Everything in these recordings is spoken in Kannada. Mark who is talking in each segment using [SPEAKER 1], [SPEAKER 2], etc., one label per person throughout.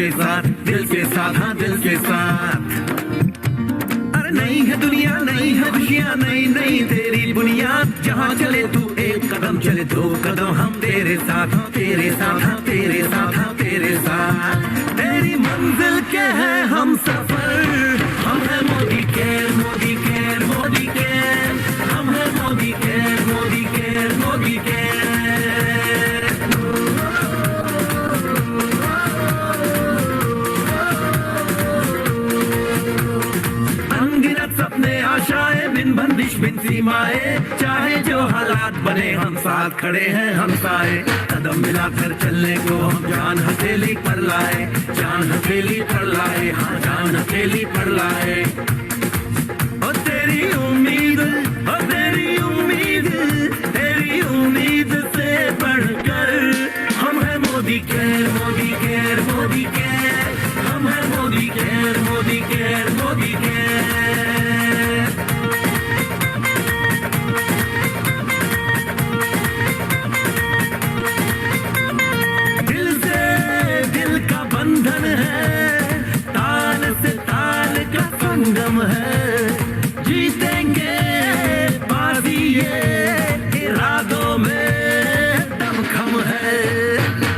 [SPEAKER 1] के साथ, दिल के साथ, हाँ दिल के साथ। अरे नहीं है दुनिया, नहीं है खुशियाँ, नहीं नहीं तेरी बुनियाद। जहाँ चले तू एक कदम चले, दो कदम हम तेरे साथ, हाँ तेरे साथ, हाँ तेरे साथ, हाँ तेरे साथ। तेरी मंजिल के है हम सफर, हम है Modi care, Modi care, Modi care. हम है Modi care, Modi care, Modi care. अनगिनत सपने आशाएं, बिन बंदिश बिन सीमाएं, चाहे जो हालात बने हम साथ खड़े हैं हम साए। कदम मिलाकर चलने को हम जान हथेली पर लाए, जान हथेली पर लाए, हाँ जान हथेली पर लाए। ओ तेरी उम्मीद, ओ तेरी उम्मीद, तेरी उम्मीद से बढ़कर हम है Modi care, Modi care, Modi care. हम है Modi care, Modi care, Modi care. दिल से दिल का बंधन है, ताल से ताल का संगम है। जीतेंगे बाजी ये इरादों में दमखम है।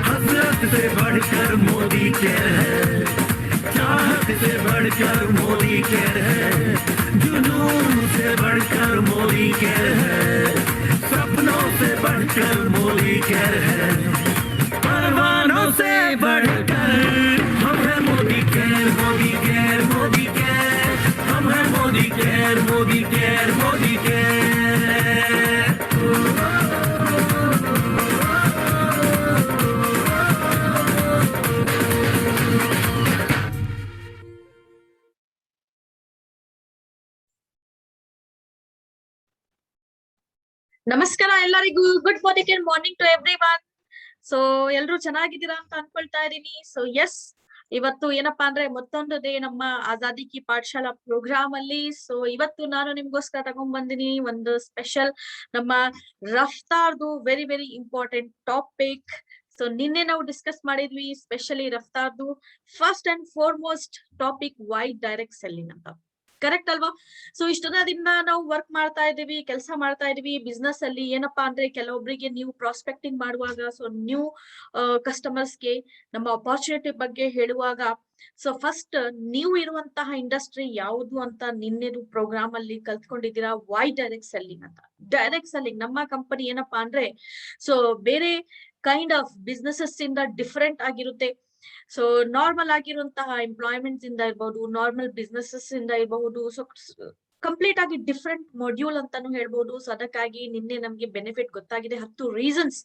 [SPEAKER 1] हसरत से बढ़कर मोदी केयर है, चाहत से बढ़कर मोदी केयर है, जुनून से बढ़कर मोदी केयर है, सपनों से बढ़कर मोदी केयर है, परवानों से बढ़कर हम है Modi care, Modi care, Modi care. हम है Modi care, Modi care, Modi care.
[SPEAKER 2] ನಮಸ್ಕಾರ ಎಲ್ಲರಿಗೂ, good morning to everyone. So ಎಲ್ರು ಚೆನ್ನಾಗಿದ್ದೀರಾ ಅಂತ ಅನ್ಕೊಳ್ತಾ ಇದೀನಿ. ಸೊ ಎಸ್, ಇವತ್ತು ಏನಪ್ಪಾ ಅಂದ್ರೆ ಮತ್ತೊಂದು ಡೇ ನಮ್ಮ ಆಜಾದಿ ಕಿ ಪಾಠಶಾಲಾ ಪ್ರೋಗ್ರಾಮ್ ಅಲ್ಲಿ. ಸೊ ಇವತ್ತು ನಾನು ನಿಮ್ಗೋಸ್ಕರ ತಗೊಂಡ್ ಬಂದಿನಿ ಒಂದು ಸ್ಪೆಷಲ್ ನಮ್ಮ ರಫ್ತಾರ್ದು very very important topic. So ನಿನ್ನೆ ನಾವು ಡಿಸ್ಕಸ್ ಮಾಡಿದ್ವಿ ಸ್ಪೆಷಲಿ ರಫ್ತಾರ್ದು first and foremost topic why direct selling ಅಂತ. ಕರೆಕ್ಟ್ ಅಲ್ವಾ? ಸೊ ಇಷ್ಟು ದಿನದಿಂದ ನಾವು ವರ್ಕ್ ಮಾಡ್ತಾ ಇದೀವಿ, ಕೆಲಸ ಮಾಡ್ತಾ ಇದೀವಿ ಬಿಸ್ನೆಸ್ ಅಲ್ಲಿ. ಏನಪ್ಪಾ ಅಂದ್ರೆ ಕೆಲವೊಬ್ಬರಿಗೆ ನೀವು ಪ್ರಾಸ್ಪೆಕ್ಟಿಂಗ್ ಮಾಡುವಾಗ, ಸೊ ನ್ಯೂ ಕಸ್ಟಮರ್ಸ್ಗೆ ನಮ್ಮ ಅಪಾರ್ಚುನಿಟಿ ಬಗ್ಗೆ ಹೇಳುವಾಗ, ಸೊ ಫಸ್ಟ್ ನೀವು ಇರುವಂತಹ ಇಂಡಸ್ಟ್ರಿ ಯಾವುದು ಅಂತ ನಿನ್ನೆದು ಪ್ರೋಗ್ರಾಮ್ ಅಲ್ಲಿ ಕಲ್ತ್ಕೊಂಡಿದ್ದೀರಾ. ವೈ ಡೈರೆಕ್ಟ್ ಸೆಲ್ಲಿಂಗ್ ಅಂತ. ಡೈರೆಕ್ಟ್ ಸೆಲ್ಲಿಂಗ್ ನಮ್ಮ ಕಂಪನಿ ಏನಪ್ಪಾ ಅಂದ್ರೆ ಸೊ ಬೇರೆ ಕೈಂಡ್ ಆಫ್ ಬಿಸ್ನೆಸಸ್ ಇಂದ ಡಿಫರೆಂಟ್ ಆಗಿರುತ್ತೆ. ಸೊ ನಾರ್ಮಲ್ ಆಗಿರುವಂತಹ ಎಂಪ್ಲಾಯ್ಮೆಂಟ್ಸ್ ಇಂದ ಇರಬಹುದು, ನಾರ್ಮಲ್ ಬಿಸ್ನೆಸಸ್ ಇಂದ ಇರಬಹುದು. ಸೊ ಕಂಪ್ಲೀಟ್ ಆಗಿ ಡಿಫ್ರೆಂಟ್ ಮಾಡ್ಯೂಲ್ ಅಂತಾನು ಹೇಳ್ಬಹುದು. ಸೊ ಅದಕ್ಕಾಗಿ ನಿನ್ನೆ ನಮ್ಗೆ ಬೆನಿಫಿಟ್ ಗೊತ್ತಾಗಿದೆ, 10 ರೀಸನ್ಸ್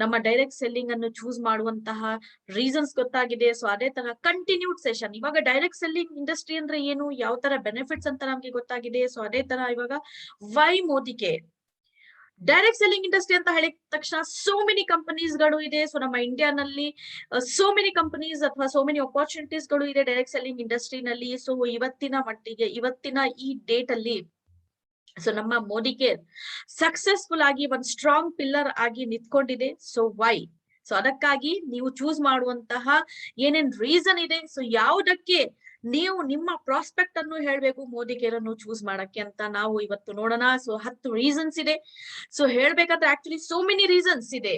[SPEAKER 2] ನಮ್ಮ ಡೈರೆಕ್ಟ್ ಸೆಲ್ಲಿಂಗ್ ಅನ್ನು ಚೂಸ್ ಮಾಡುವಂತಹ ರೀಸನ್ಸ್ ಗೊತ್ತಾಗಿದೆ. ಸೊ ಅದೇ ತರ ಕಂಟಿನ್ಯೂಡ್ ಸೆಷನ್. ಇವಾಗ ಡೈರೆಕ್ಟ್ ಸೆಲ್ಲಿಂಗ್ ಇಂಡಸ್ಟ್ರಿ ಅಂದ್ರೆ ಏನು, ಯಾವ ತರ ಬೆನಿಫಿಟ್ಸ್ ಅಂತ ನಮ್ಗೆ ಗೊತ್ತಾಗಿದೆ. ಸೊ ಅದೇ ತರ ಇವಾಗ why Modi care direct selling industry ಅಂತ ಹೇಳಿದ ತಕ್ಷಣ ಸೋ ಮೆನಿ ಕಂಪನೀಸ್ ಗಳು ಇದೆ. ಸೊ ನಮ್ಮ ಇಂಡಿಯಾನಲ್ಲಿ ಸೋ ಮೆನಿ ಕಂಪನೀಸ್ ಅಥವಾ ಸೋ ಮೆನಿ ಅಪಾರ್ಚುನಿಟೀಸ್ ಗಳು ಇದೆ ಡೈರೆಕ್ಟ್ ಸೆಲ್ಲಿಂಗ್ ಇಂಡಸ್ಟ್ರಿನಲ್ಲಿ. ಸೊ ಇವತ್ತಿನ ಮಟ್ಟಿಗೆ, ಇವತ್ತಿನ ಈ ಡೇಟ್ ಅಲ್ಲಿ ಸೊ ನಮ್ಮ ಮೋದಿ ಕೇರ್ ಸಕ್ಸಸ್ಫುಲ್ ಆಗಿ ಒಂದು ಸ್ಟ್ರಾಂಗ್ ಪಿಲ್ಲರ್ ಆಗಿ ನಿಂತ್ಕೊಂಡಿದೆ. So Y? ಸೊ ಅದಕ್ಕಾಗಿ ನೀವು ಚೂಸ್ ಮಾಡುವಂತಹ ಏನೇನ್ ರೀಸನ್ ಇದೆ, ಸೊ ಯಾವುದಕ್ಕೆ ನೀವು ನಿಮ್ಮ ಪ್ರಾಸ್ಪೆಕ್ಟ್ ಅನ್ನು ಹೇಳ್ಬೇಕು ಮೋದಿ ಕೇರ್ ಅನ್ನು ಚೂಸ್ ಮಾಡಕ್ಕೆ ಅಂತ ನಾವು ಇವತ್ತು ನೋಡೋಣ. ಸೊ 10 ರೀಸನ್ಸ್ ಇದೆ. ಸೊ ಹೇಳ್ಬೇಕಂದ್ರೆ ಆಕ್ಚುಲಿ ಸೋ ಮೆನಿ ರೀಸನ್ಸ್ ಇದೆ,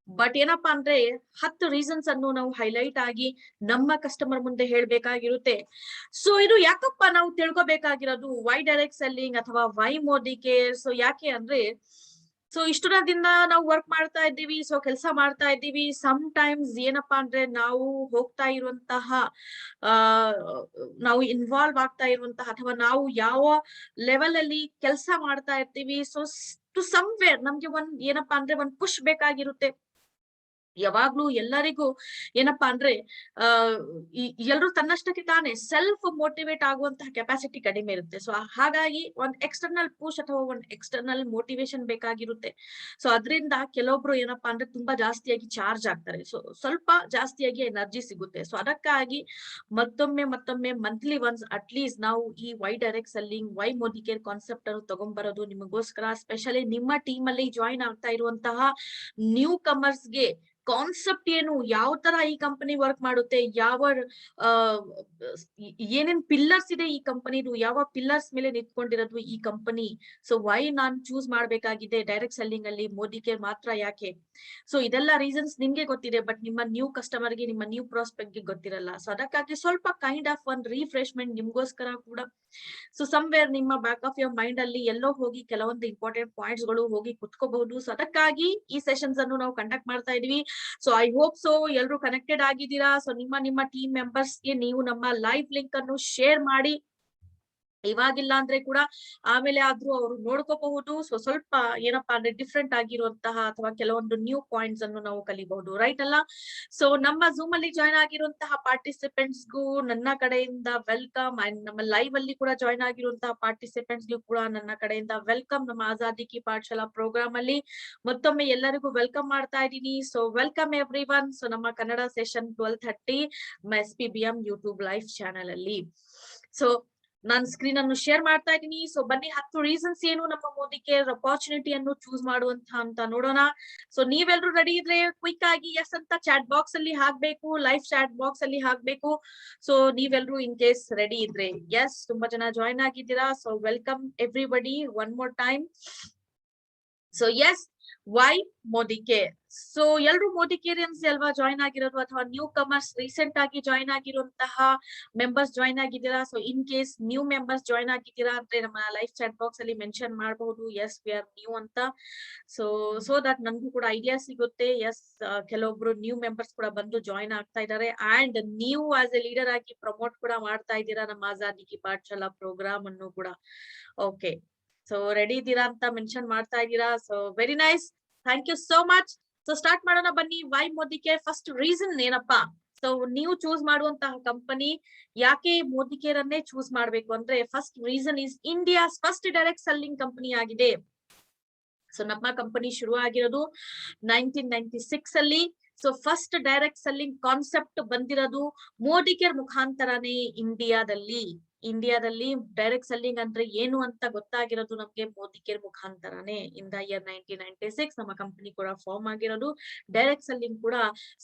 [SPEAKER 2] ಬಟ್ ಏನಪ್ಪಾ ಅಂದ್ರೆ 10 ರೀಸನ್ಸ್ ಅನ್ನು ನಾವು ಹೈಲೈಟ್ ಆಗಿ ನಮ್ಮ ಕಸ್ಟಮರ್ ಮುಂದೆ ಹೇಳ್ಬೇಕಾಗಿರುತ್ತೆ. ಸೊ ಇದು ಯಾಕಪ್ಪ ನಾವು ತಿಳ್ಕೊಬೇಕಾಗಿರೋದು ವೈ ಡೈರೆಕ್ಟ್ ಸೆಲ್ಲಿಂಗ್ ಅಥವಾ ವೈ ಮೋದಿ ಕೇರ್? ಸೊ ಯಾಕೆ ಅಂದ್ರೆ ಸೊ ಇಷ್ಟು ದಿನದಿಂದ ನಾವು ವರ್ಕ್ ಮಾಡ್ತಾ ಇದ್ದೀವಿ, ಸೊ ಕೆಲಸ ಮಾಡ್ತಾ ಇದ್ದೀವಿ. ಸಮ್ ಟೈಮ್ಸ್ ಏನಪ್ಪಾ ಅಂದ್ರೆ ನಾವು ಹೋಗ್ತಾ ಇರುವಂತಹ ನಾವು ಇನ್ವಾಲ್ವ್ ಆಗ್ತಾ ಇರುವಂತಹ ಅಥವಾ ನಾವು ಯಾವ ಲೆವೆಲ್ ಅಲ್ಲಿ ಕೆಲಸ ಮಾಡ್ತಾ ಇರ್ತೀವಿ, ಸೊ ಟು ಸಮ್ವೇರ್ ನಮ್ಗೆ ಏನಪ್ಪಾ ಅಂದ್ರೆ ಪುಷ್ ಬೇಕಾಗಿರುತ್ತೆ. ಯಾವಾಗ್ಲೂ ಎಲ್ಲರಿಗೂ ಏನಪ್ಪಾ ಅಂದ್ರೆ ಎಲ್ರು ತನ್ನಷ್ಟಕ್ಕೆ ತಾನೇ ಸೆಲ್ಫ್ ಮೋಟಿವೇಟ್ ಆಗುವಂತಹ ಕೆಪಾಸಿಟಿ ಕಡಿಮೆ ಇರುತ್ತೆ. ಸೊ ಹಾಗಾಗಿ ಒಂದ್ ಎಕ್ಸ್ಟರ್ನಲ್ ಪುಷ್ ಅಥವಾ ಒಂದ್ ಎಕ್ಸ್ಟರ್ನಲ್ ಮೋಟಿವೇಶನ್ ಬೇಕಾಗಿರುತ್ತೆ. ಸೊ ಅದರಿಂದ ಕೆಲವೊಬ್ರು ಏನಪ್ಪಾ ಅಂದ್ರೆ ತುಂಬಾ ಜಾಸ್ತಿಯಾಗಿ ಚಾರ್ಜ್ ಆಗ್ತಾರೆ, ಸೊ ಸ್ವಲ್ಪ ಜಾಸ್ತಿಯಾಗಿ ಎನರ್ಜಿ ಸಿಗುತ್ತೆ. ಸೊ ಅದಕ್ಕಾಗಿ ಮತ್ತೊಮ್ಮೆ ಮಂತ್ಲಿ ಒನ್ಸ್ ಅಟ್ಲೀಸ್ಟ್ ನಾವು ಈ why direct selling, why Modi care concept ಅನ್ನು ತಗೊಂಡ್ಬರೋದು ನಿಮಗೋಸ್ಕರ. ಸ್ಪೆಷಲಿ ನಿಮ್ಮ ಟೀಮ್ ಅಲ್ಲಿ ಜಾಯಿನ್ ಆಗ್ತಾ ಇರುವಂತಹ ನ್ಯೂ ಕಮರ್ಸ್ಗೆ ಕಾನ್ಸೆಪ್ಟ್ ಏನು, ಯಾವ ತರ ಈ ಕಂಪನಿ ವರ್ಕ್ ಮಾಡುತ್ತೆ, ಯಾವ ಏನೇನ್ ಪಿಲ್ಲರ್ಸ್ ಇದೆ ಈ ಕಂಪನಿದು, ಯಾವ ಪಿಲ್ಲರ್ಸ್ ಮೇಲೆ ನಿಂತ್ಕೊಂಡಿರೋದು ಈ ಕಂಪನಿ. ಸೊ ವೈ ನಾನ್ ಚೂಸ್ ಮಾಡ್ಬೇಕಾಗಿದೆ ಡೈರೆಕ್ಟ್ ಸೆಲ್ಲಿಂಗ್ ಅಲ್ಲಿ ಮೋದಿ ಕೇರ್ ಮಾತ್ರ ಯಾಕೆ. ಸೊ ಇದೆಲ್ಲ ರೀಸನ್ಸ್ ನಿಮ್ಗೆ ಗೊತ್ತಿದೆ, ಬಟ್ ನಿಮ್ಮ ನ್ಯೂ ಕಸ್ಟಮರ್ ಗೆ, ನಿಮ್ಮ ನ್ಯೂ ಪ್ರಾಸ್ಪೆಕ್ಟ್ ಗೆ ಗೊತ್ತಿರಲ್ಲ. ಸೊ ಅದಕ್ಕಾಗಿ ಸ್ವಲ್ಪ ಕೈಂಡ್ ಆಫ್ ಒಂದು ರಿಫ್ರೆಶ್ಮೆಂಟ್ ನಿಮ್ಗೋಸ್ಕರ ಕೂಡ. ಸೊ ಸಮ್ವೇರ್ ನಿಮ್ಮ ಬ್ಯಾಕ್ ಆಫ್ ಯೋರ್ ಮೈಂಡ್ ಅಲ್ಲಿ ಎಲ್ಲೋ ಹೋಗಿ ಕೆಲವೊಂದು ಇಂಪಾರ್ಟೆಂಟ್ ಪಾಯಿಂಟ್ಸ್ ಗಳು ಹೋಗಿ ಕುತ್ಕೋಬಹುದು. ಸೊ ಅದಕ್ಕಾಗಿ ಈ ಸೆಷನ್ಸ್ ಅನ್ನು ನಾವು ಕಂಡಕ್ಟ್ ಮಾಡ್ತಾ ಇದೀವಿ. ಸೊ ಐ ಹೋಪ್ ಸೊ ಎಲ್ರು ಕನೆಕ್ಟೆಡ್ ಆಗಿದ್ದೀರಾ. ಸೊ ನಿಮ್ಮ ಟೀಮ್ ಮೆಂಬರ್ಸ್ ಗೆ ನೀವು ನಮ್ಮ ಲೈವ್ ಲಿಂಕ್ ಅನ್ನು ಶೇರ್ ಮಾಡಿ. ಇವಾಗಿಲ್ಲ ಅಂದ್ರೆ ಕೂಡ ಆಮೇಲೆ ಆದ್ರೂ ಅವರು ನೋಡ್ಕೋಬಹುದು. ಸೊ ಸ್ವಲ್ಪ ಏನಪ್ಪಾ ಅಂದ್ರೆ ಡಿಫ್ರೆಂಟ್ ಆಗಿರುವಂತಹ ಅಥವಾ ಕೆಲವೊಂದು ನ್ಯೂ ಪಾಯಿಂಟ್ಸ್ ಅನ್ನು ನಾವು ಕಲಿಬಹುದು, ರೈಟ್ ಅಲ್ಲ. ಸೊ ನಮ್ಮ ಝೂಮ್ ಅಲ್ಲಿ ಜಾಯ್ನ್ ಆಗಿರುವಂತಹ ಪಾರ್ಟಿಸಿಪೆಂಟ್ಸ್ ಗೂ ನನ್ನ ಕಡೆಯಿಂದ ವೆಲ್ಕಮ್, ಅಂಡ್ ನಮ್ಮ ಲೈವ್ ಅಲ್ಲಿ ಕೂಡ ಜಾಯ್ನ್ ಆಗಿರುವಂತಹ ಪಾರ್ಟಿಸಿಪೆಂಟ್ಸ್ ಗೂ ಕೂಡ ನನ್ನ ಕಡೆಯಿಂದ ವೆಲ್ಕಮ್. ನಮ್ಮ ಆಜಾದಿ ಕಿ ಪಾಠಶಾಲಾ ಪ್ರೋಗ್ರಾಮ್ ಅಲ್ಲಿ ಮತ್ತೊಮ್ಮೆ ಎಲ್ಲರಿಗೂ ವೆಲ್ಕಮ್ ಮಾಡ್ತಾ ಇದ್ದೀನಿ. So welcome everyone. So ನಮ್ಮ Kannada session 12:30 SPBM YouTube live channel ಅಲ್ಲಿ. ಸೊ ನಾನು ಸ್ಕ್ರೀನ್ ಅನ್ನು ಶೇರ್ ಮಾಡ್ತಾ ಇದ್ದೀನಿ. ಸೊ ಬನ್ನಿ 10 ರೀಸನ್ಸ್ ಏನು ನಮ್ಮ ಮೋದಿ ಕೇರ್ ಅಪಾರ್ಚುನಿಟಿಯನ್ನು ಚೂಸ್ ಮಾಡುವಂತ ಅಂತ ನೋಡೋಣ. ಸೊ ನೀವೆಲ್ಲರೂ ರೆಡಿ ಇದ್ರೆ ಕ್ವಿಕ್ ಆಗಿ ಎಸ್ ಅಂತ ಚಾಟ್ ಬಾಕ್ಸ್ ಅಲ್ಲಿ ಹಾಕ್ಬೇಕು, ಲೈವ್ ಚಾಟ್ ಬಾಕ್ಸ್ ಅಲ್ಲಿ ಹಾಕ್ಬೇಕು. ಸೊ ನೀವೆಲ್ಲರೂ ಇನ್ ಕೇಸ್ ರೆಡಿ ಇದ್ರೆ ಎಸ್, ತುಂಬಾ ಜನ ಜಾಯ್ನ್ ಆಗಿದ್ದೀರಾ. So welcome everybody one more time. So yes, why Modi care. So ಎಲ್ರು ಮೋದಿ ಕೇರಿಯನ್ಸ್ ಅಲ್ವಾ ಜಾಯ್ನ್ ಆಗಿರೋದು, ಅಥವಾ ನ್ಯೂ ಕಮರ್ಸ್ ರೀಸೆಂಟ್ ಆಗಿ ಜಾಯ್ನ್ ಆಗಿರುವಂತಹ ಮೆಂಬರ್ಸ್ ಜಾಯ್ನ್ ಆಗಿದ್ದೀರಾ. So in case new members join ಆಗಿದ್ದೀರಾ ಅಂದ್ರೆ ನಮ್ಮ ಲೈವ್ ಚಾಟ್ ಬಾಕ್ಸ್ ಅಲ್ಲಿ ಮೆನ್ಷನ್ ಮಾಡಬಹುದು ಎಸ್ ವಿ ಆರ್ ನ್ಯೂ ಅಂತ. ಸೊ ದಟ್ ನನ್ಗೂ ಕೂಡ ಐಡಿಯಾ ಸಿಗುತ್ತೆ. ಎಸ್, ಕೆಲವೊಬ್ರು ನ್ಯೂ ಮೆಂಬರ್ಸ್ ಕೂಡ ಬಂದು ಜಾಯ್ನ್ ಆಗ್ತಾ ಇದ್ದಾರೆ, ಅಂಡ್ ನೀವು ಆಸ್ ಎ ಲೀಡರ್ ಆಗಿ ಪ್ರಮೋಟ್ ಕೂಡ ಮಾಡ್ತಾ ಇದ್ದೀರಾ ನಮ್ಮ ಆಜಾದಿ ಕಿ ಪಾಠಶಾಲಾ ಪ್ರೋಗ್ರಾಮ್ ಅನ್ನು ಕೂಡ. ಓಕೆ, ಸೊ ರೆಡಿ ಇದ್ದೀರಾ ಅಂತ ಮೆನ್ಷನ್ ಮಾಡ್ತಾ ಇದ್ದೀರಾ. So very nice, thank you so much. So start ಮಾಡೋಣ ಬನ್ನಿ. Why Modi care, first reason ಏನಪ್ಪಾ. ಸೊ ನೀವು ಚೂಸ್ ಮಾಡುವಂತಹ ಕಂಪನಿ ಯಾಕೆ ಮೋದಿ ಕೇರ್ ಅನ್ನೇ ಚೂಸ್ ಮಾಡ್ಬೇಕು ಅಂದ್ರೆ, first reason is India's first direct selling company ಆಗಿದೆ. ಸೊ ನಮ್ಮ ಕಂಪನಿ ಶುರು ಆಗಿರೋದು 1996 ಅಲ್ಲಿ. So first direct selling concept ಬಂದಿರೋದು ಮೋದಿ ಕೇರ್ ಮುಖಾಂತರನೇ ಇಂಡಿಯಾದಲ್ಲಿ ಡೈರೆಕ್ಟ್ ಸೆಲ್ಲಿಂಗ್ ಅಂದ್ರೆ ಏನು ಅಂತ ಗೊತ್ತಾಗಿರೋದು ನಮ್ಗೆ ಮೋದಿ ಕೇರ್ ಮುಖಾಂತರನೇ. ಇನ್ ದ ಇಯರ್ 1996 ನಮ್ಮ ಕಂಪನಿ ಕೂಡ ಫಾರ್ಮ್ ಆಗಿರೋದು. ಡೈರೆಕ್ಟ್ ಸೆಲ್ಲಿಂಗ್ ಕೂಡ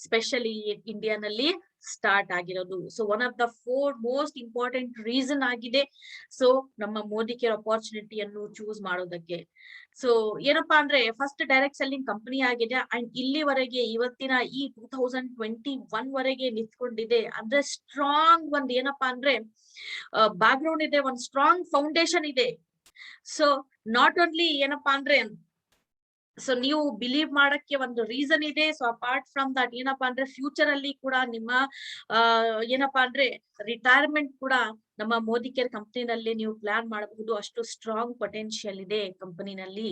[SPEAKER 2] ಸ್ಪೆಷಲಿ ಇಂಡಿಯಾನಲ್ಲಿ ಸ್ಟಾರ್ಟ್ ಆಗಿರೋದು. So one of the 4 most important reason ಆಗಿದೆ ಸೊ ನಮ್ಮ ಮೋದಿ ಕೇರ್ ಅಪಾರ್ಚುನಿಟಿಯನ್ನು ಚೂಸ್ ಮಾಡೋದಕ್ಕೆ. ಸೊ ಏನಪ್ಪಾ ಅಂದ್ರೆ, ಫಸ್ಟ್ ಡೈರೆಕ್ಟ್ ಸೆಲ್ಲಿಂಗ್ ಕಂಪನಿ ಆಗಿದೆ, ಅಂಡ್ ಇಲ್ಲಿವರೆಗೆ ಇವತ್ತಿನ ಈ 2021 ವರೆಗೆ ನಿಂತ್ಕೊಂಡಿದೆ. ಅಂದ್ರೆ ಸ್ಟ್ರಾಂಗ್ ಒಂದ್ ಏನಪ್ಪಾ ಅಂದ್ರೆ ಬ್ಯಾಕ್ ಗ್ರೌಂಡ್ ಇದೆ, ಒಂದ್ ಸ್ಟ್ರಾಂಗ್ ಫೌಂಡೇಶನ್ ಇದೆ. ಸೊ ನಾಟ್ ಓನ್ಲಿ ಏನಪ್ಪಾ ಅಂದ್ರೆ, ಸೊ ನೀವು ಬಿಲೀವ್ ಮಾಡಕ್ಕೆ ಒಂದು ರೀಸನ್ ಇದೆ. ಸೊ ಅಪಾರ್ಟ್ ಫ್ರಮ್ ದಟ್ ಏನಪ್ಪಾ ಅಂದ್ರೆ, ಫ್ಯೂಚರ್ ಅಲ್ಲಿ ಕೂಡ ನಿಮ್ಮ ಏನಪ್ಪಾ ಅಂದ್ರೆ ರಿಟೈರ್ಮೆಂಟ್ ಕೂಡ ನಮ್ಮ ಮೋದಿ ಕೇರ್ ಕಂಪನಿನಲ್ಲಿ ನೀವು ಪ್ಲಾನ್ ಮಾಡಬಹುದು. ಅಷ್ಟು ಸ್ಟ್ರಾಂಗ್ ಪೊಟೆನ್ಶಿಯಲ್ ಇದೆ ಕಂಪನಿನಲ್ಲಿ.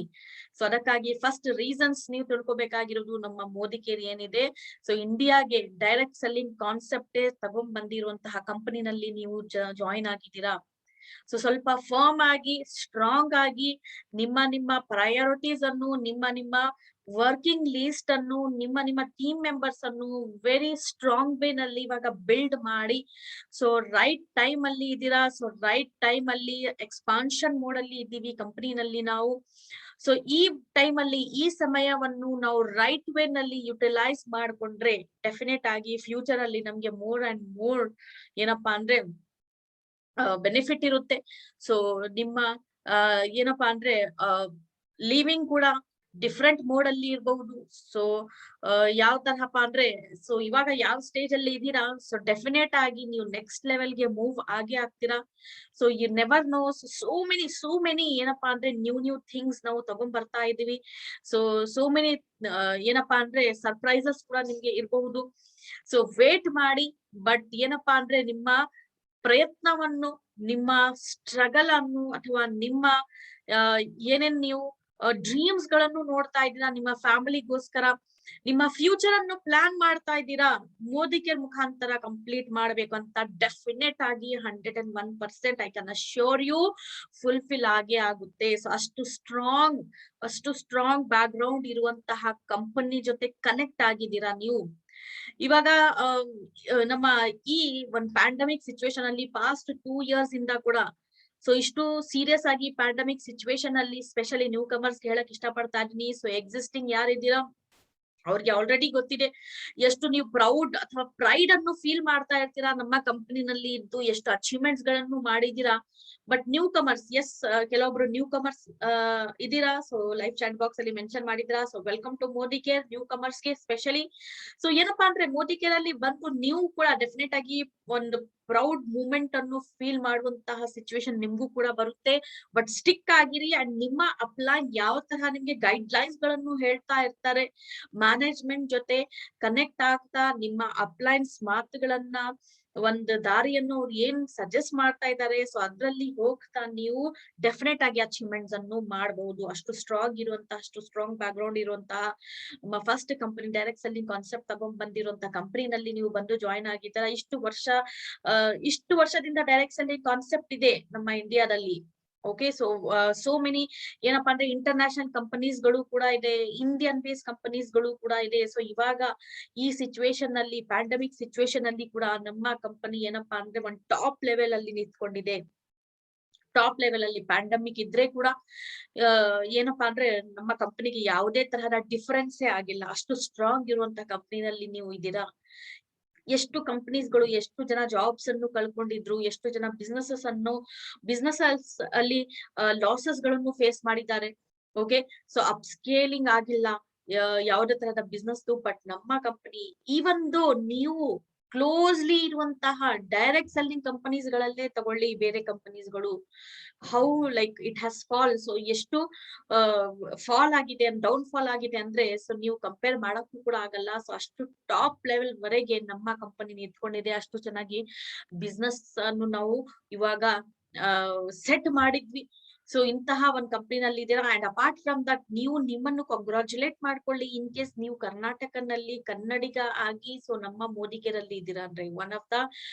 [SPEAKER 2] ಸೊ ಅದಕ್ಕಾಗಿ ಫಸ್ಟ್ ರೀಸನ್ಸ್ ನೀವು ತಿಳ್ಕೊಬೇಕಾಗಿರೋದು, ನಮ್ಮ ಮೋದಿ ಕೇರ್ ಏನಿದೆ, ಸೊ ಇಂಡಿಯಾಗೆ ಡೈರೆಕ್ಟ್ ಸೆಲ್ಲಿಂಗ್ ಕಾನ್ಸೆಪ್ಟ್ ತಗೊಂಡ್ ಬಂದಿರುವಂತಹ ಕಂಪನಿನಲ್ಲಿ ನೀವು ಜಾಯಿನ್ ಆಗಿದ್ದೀರಾ. ಸೊ ಸ್ವಲ್ಪ ಫರ್ಮ್ ಆಗಿ, ಸ್ಟ್ರಾಂಗ್ ಆಗಿ ನಿಮ್ಮ ಪ್ರಯಾರಿಟೀಸ್ ಅನ್ನು, ನಿಮ್ಮ ವರ್ಕಿಂಗ್ ಲೀಸ್ಟ್ ಅನ್ನು, ನಿಮ್ಮ ಟೀಮ್ ಮೆಂಬರ್ಸ್ ಅನ್ನು ವೆರಿ ಸ್ಟ್ರಾಂಗ್ ವೇ ನಲ್ಲಿ ಇವಾಗ ಬಿಲ್ಡ್ ಮಾಡಿ, ಸೊ ರೈಟ್ ಟೈಮ್ ಅಲ್ಲಿ ಇದ್ದೀರಾ. ಸೊ ರೈಟ್ ಟೈಮ್ ಅಲ್ಲಿ ಎಕ್ಸ್ಪಾನ್ಷನ್ ಮೋಡ್ ಅಲ್ಲಿ ಇದ್ದೀವಿ ಕಂಪನಿನಲ್ಲಿ ನಾವು. ಸೊ ಈ ಟೈಮ್ ಅಲ್ಲಿ ಈ ಸಮಯವನ್ನು ನಾವು ರೈಟ್ ವೇ ನಲ್ಲಿ ಯುಟಿಲೈಸ್ ಮಾಡ್ಕೊಂಡ್ರೆ ಡೆಫಿನೆಟ್ ಆಗಿ ಫ್ಯೂಚರ್ ಅಲ್ಲಿ ನಮ್ಗೆ ಮೋರ್ ಅಂಡ್ ಮೋರ್ ಏನಪ್ಪಾ ಅಂದ್ರೆ ಬೆನಿಫಿಟ್ ಇರುತ್ತೆ. ಸೊ ನಿಮ್ಮ ಏನಪ್ಪಾ ಅಂದ್ರೆ ಲೀವಿಂಗ್ ಕೂಡ ಡಿಫ್ರೆಂಟ್ ಮೋಡ್ ಅಲ್ಲಿ ಇರಬಹುದು. ಸೊ ಯಾವ ತರಹಪ್ಪ ಅಂದ್ರೆ, ಸೊ ಇವಾಗ ಯಾವ ಸ್ಟೇಜ್ ಅಲ್ಲಿ ಇದ್ದೀರಾ, ಸೊ ಡೆಫಿನೆಟ್ ಆಗಿ ನೀವು ನೆಕ್ಸ್ಟ್ ಲೆವೆಲ್ಗೆ ಮೂವ್ ಆಗೇ ಆಗ್ತೀರಾ. So you never know, so many ಏನಪ್ಪಾ ಅಂದ್ರೆ ನ್ಯೂ ಥಿಂಗ್ಸ್ ನಾವು ತಗೊಂಡ್ ಬರ್ತಾ ಇದೀವಿ. ಸೋ ಮೆನಿ ಏನಪ್ಪಾ ಅಂದ್ರೆ ಸರ್ಪ್ರೈಸಸ್ ಕೂಡ ನಿಮ್ಗೆ ಇರಬಹುದು. ಸೊ ವೇಟ್ ಮಾಡಿ, ಬಟ್ ಏನಪ್ಪಾ ಅಂದ್ರೆ ನಿಮ್ಮ ಪ್ರಯತ್ನವನ್ನು, ನಿಮ್ಮ ಸ್ಟ್ರಗಲ್ ಅನ್ನು, ಅಥವಾ ನಿಮ್ಮ ಏನೇನ್ ನೀವು ಡ್ರೀಮ್ಸ್ ಗಳನ್ನು ನೋಡ್ತಾ ಇದ್ದೀರಾ, ನಿಮ್ಮ ಫ್ಯಾಮಿಲಿಗೋಸ್ಕರ, ನಿಮ್ಮ ಫ್ಯೂಚರ್ ಅನ್ನು ಪ್ಲಾನ್ ಮಾಡ್ತಾ ಇದ್ದೀರಾ, ಮೋದಿ ಕೇರ್ ಮುಖಾಂತರ ಕಂಪ್ಲೀಟ್ ಮಾಡ್ಬೇಕು ಅಂತ ಡೆಫಿನೆಟ್ ಆಗಿ 101% I can assure you fulfil ಆಗೇ ಆಗುತ್ತೆ. ಸೊ ಅಷ್ಟು ಸ್ಟ್ರಾಂಗ್ ಬ್ಯಾಕ್ ಗ್ರೌಂಡ್ ಇರುವಂತಹ ಕಂಪನಿ ಜೊತೆ ಕನೆಕ್ಟ್ ಆಗಿದ್ದೀರಾ ನೀವು. ಇವಾಗ ನಮ್ಮ ಈ ಒಂದ್ ಪ್ಯಾಂಡಮಿಕ್ ಸಿಚುವೇಶನ್ ಅಲ್ಲಿ ಪಾಸ್ಟ್ 2 ಇಯರ್ಸ್ ಇಂದ ಕೂಡ, ಸೊ ಇಷ್ಟು ಸೀರಿಯಸ್ ಆಗಿ ಪ್ಯಾಂಡಮಿಕ್ ಸಿಚುವೇಶನ್ ಅಲ್ಲಿ ಸ್ಪೆಷಲಿ ನ್ಯೂ ಕಮರ್ಸ್ ಹೇಳಕ್ ಇಷ್ಟ ಪಡ್ತಾ ಇದೀನಿ. ಸೊ ಎಕ್ಸಿಸ್ಟಿಂಗ್ ಯಾರಿದ್ದೀರಾ, ಅವ್ರಿಗೆ ಆಲ್ರೆಡಿ ಗೊತ್ತಿದೆ ಎಷ್ಟು ನೀವು ಪ್ರೌಡ್ ಅಥವಾ ಪ್ರೈಡ್ ಅನ್ನು ಫೀಲ್ ಮಾಡ್ತಾ ಇರ್ತೀರಾ ನಮ್ಮ ಕಂಪನಿನಲ್ಲಿ ಇದ್ದು, ಎಷ್ಟು ಅಚೀವ್ಮೆಂಟ್ಸ್ ಗಳನ್ನು ಮಾಡಿದೀರಾ. ಬಟ್ ನ್ಯೂ ಕಮರ್ಸ್, ಎಸ್, ಕೆಲವೊಬ್ರು ನ್ಯೂ ಕಮರ್ಸ್ ಇದೀರಾ. ಸೊ ಲೈವ್ ಚಾಟ್ ಬಾಕ್ಸ್ ಅಲ್ಲಿ ಮೆನ್ಷನ್ ಮಾಡಿದಿರಾ. So welcome to Modi care, newcomers ಗೆ ಸ್ಪೆಷಲಿ. ಸೊ ಏನಪ್ಪಾ ಅಂದ್ರೆ ಮೋದಿ ಕೇರ್ ಅಲ್ಲಿ ಬಂದು ನೀವು ಕೂಡ ಡೆಫಿನೆಟ್ ಆಗಿ ಒಂದು ಪ್ರೌಡ್ ಮೂಮೆಂಟ್ ಅನ್ನು ಫೀಲ್ ಮಾಡುವಂತಹ ಸಿಚುವೇಶನ್ ನಿಮ್ಗೂ ಕೂಡ ಬರುತ್ತೆ. ಬಟ್ ಸ್ಟಿಕ್ ಆಗಿರಿ ಅಂಡ್ ನಿಮ್ಮ ಅಪ್ಲೈನ್ ಯಾವ ತರಹ ನಿಮ್ಗೆ ಗೈಡ್ ಲೈನ್ಸ್ ಗಳನ್ನು ಹೇಳ್ತಾ ಇರ್ತಾರೆ, ಮ್ಯಾನೇಜ್ಮೆಂಟ್ ಜೊತೆ ಕನೆಕ್ಟ್ ಆಗ್ತಾ ನಿಮ್ಮ ಅಪ್ಲೈನ್ಸ್ ಮಾತುಗಳನ್ನ, ಒಂದು ದಾರಿಯನ್ನು ಅವ್ರು ಏನ್ ಸಜೆಸ್ಟ್ ಮಾಡ್ತಾ ಇದ್ದಾರೆ, ಸೊ ಅದ್ರಲ್ಲಿ ಹೋಗ್ತಾ ನೀವು ಡೆಫಿನೆಟ್ ಆಗಿ ಅಚೀವ್ಮೆಂಟ್ಸ್ ಅನ್ನು ಮಾಡಬಹುದು. ಅಷ್ಟು ಸ್ಟ್ರಾಂಗ್ ಬ್ಯಾಕ್ ಗ್ರೌಂಡ್ ಇರುವಂತಹ first company, direct selling concept ತಗೊಂಡ್ ಬಂದಿರುವಂತಹ ಕಂಪನಿನಲ್ಲಿ ನೀವು ಬಂದು ಜಾಯಿನ್ ಆಗಿದ್ದೀರಾ. ಇಷ್ಟು ವರ್ಷದಿಂದ ಡೈರೆಕ್ಟ್ ಸೆಲ್ಲಿಂಗ್ ಕಾನ್ಸೆಪ್ಟ್ ಇದೆ ನಮ್ಮ ಇಂಡಿಯಾದಲ್ಲಿ. ಓಕೆ, ಸೋ ಮೆನಿ ಏನಪ್ಪಾ ಅಂದ್ರೆ ಇಂಟರ್ನ್ಯಾಷನಲ್ ಕಂಪನೀಸ್ ಗಳು ಕೂಡ ಇದೆ, ಇಂಡಿಯನ್ ಬೇಸ್ ಕಂಪನೀಸ್ ಗಳು ಕೂಡ ಇದೆ. ಸೊ ಇವಾಗ ಈ ಸಿಚುವೇಶನ್ ನಲ್ಲಿ, ಪ್ಯಾಂಡಮಿಕ್ ಸಿಚುವೇಶನ್ ಅಲ್ಲಿ ಕೂಡ ನಮ್ಮ ಕಂಪನಿ ಏನಪ್ಪಾ ಅಂದ್ರೆ ಒಂದು ಟಾಪ್ ಲೆವೆಲ್ ಅಲ್ಲಿ ನಿಂತ್ಕೊಂಡಿದೆ. ಟಾಪ್ ಲೆವೆಲ್ ಅಲ್ಲಿ ಪ್ಯಾಂಡಮಿಕ್ ಇದ್ರೆ ಕೂಡ ಏನಪ್ಪಾ ಅಂದ್ರೆ ನಮ್ಮ ಕಂಪನಿಗೆ ಯಾವುದೇ ತರಹದ ಡಿಫರೆನ್ಸೇ ಆಗಿಲ್ಲ. ಅಷ್ಟು ಸ್ಟ್ರಾಂಗ್ ಇರುವಂತ ಕಂಪನಿನಲ್ಲಿ ನೀವು ಇದ್ದೀರಾ. ಎಷ್ಟು ಕಂಪನೀಸ್ಗಳು, ಎಷ್ಟು ಜನ ಜಾಬ್ಸ್ ಅನ್ನು ಕಳ್ಕೊಂಡಿದ್ರು, ಎಷ್ಟು ಜನ ಬಿಸ್ನೆಸ್ ಅಲ್ಲಿ ಲಾಸಸ್ ಗಳನ್ನು ಫೇಸ್ ಮಾಡಿದ್ದಾರೆ. ಓಕೆ, ಸೊ ಅಪ್ ಸ್ಕೇಲಿಂಗ್ ಆಗಿಲ್ಲ ಯಾವುದೇ ತರಹದ ಬಿಸ್ನೆಸ್. ಬಟ್ ನಮ್ಮ ಕಂಪನಿ ಈವನ್ ದೋ ನೀವು ಕ್ಲೋಸ್ಲಿ ಇರುವಂತಹ ಡೈರೆಕ್ಟ್ ಸೆಲ್ಲಿಂಗ್ ಕಂಪನೀಸ್ ಗಳಲ್ಲೇ ತಗೊಳ್ಳಿ, ಬೇರೆ ಕಂಪನೀಸ್ಗಳು how like it has fall. So ಎಷ್ಟು ಫಾಲ್ ಆಗಿದೆ, ಡೌನ್ ಫಾಲ್ ಆಗಿದೆ ಅಂದ್ರೆ ಸೊ ನೀವು ಕಂಪೇರ್ ಮಾಡಕ್ಕೂ ಕೂಡ ಆಗಲ್ಲ. ಸೊ ಅಷ್ಟು ಟಾಪ್ ಲೆವೆಲ್ ವರೆಗೆ ನಮ್ಮ ಕಂಪನಿ ನಿಂತ್ಕೊಂಡಿದೆ. ಅಷ್ಟು ಚೆನ್ನಾಗಿ ಬಿಸ್ನೆಸ್ ಅನ್ನು ನಾವು ಇವಾಗ ಸೆಟ್ ಮಾಡಿದ್ವಿ. ಸೊ ಇಂತಹ ಒಂದ್ ಕಂಪನಿನಲ್ಲಿ ಇದ್ದೀರಾ. ಅಂಡ್ ಅಪಾರ್ಟ್ ಫ್ರಮ್ ದಟ್ ನೀವು ನಿಮ್ಮನ್ನು ಕಾಂಗ್ರಾಚುಲೇಟ್ ಮಾಡ್ಕೊಳ್ಳಿ ಇನ್ ಕೇಸ್ ನೀವು ಕರ್ನಾಟಕನಲ್ಲಿ ಕನ್ನಡಿಗ ಆಗಿ ಸೊ ನಮ್ಮ ಮೋದಿಕೆರಲ್ಲಿ ಇದ್ದೀರಾ ಅಂದ್ರೆ one of the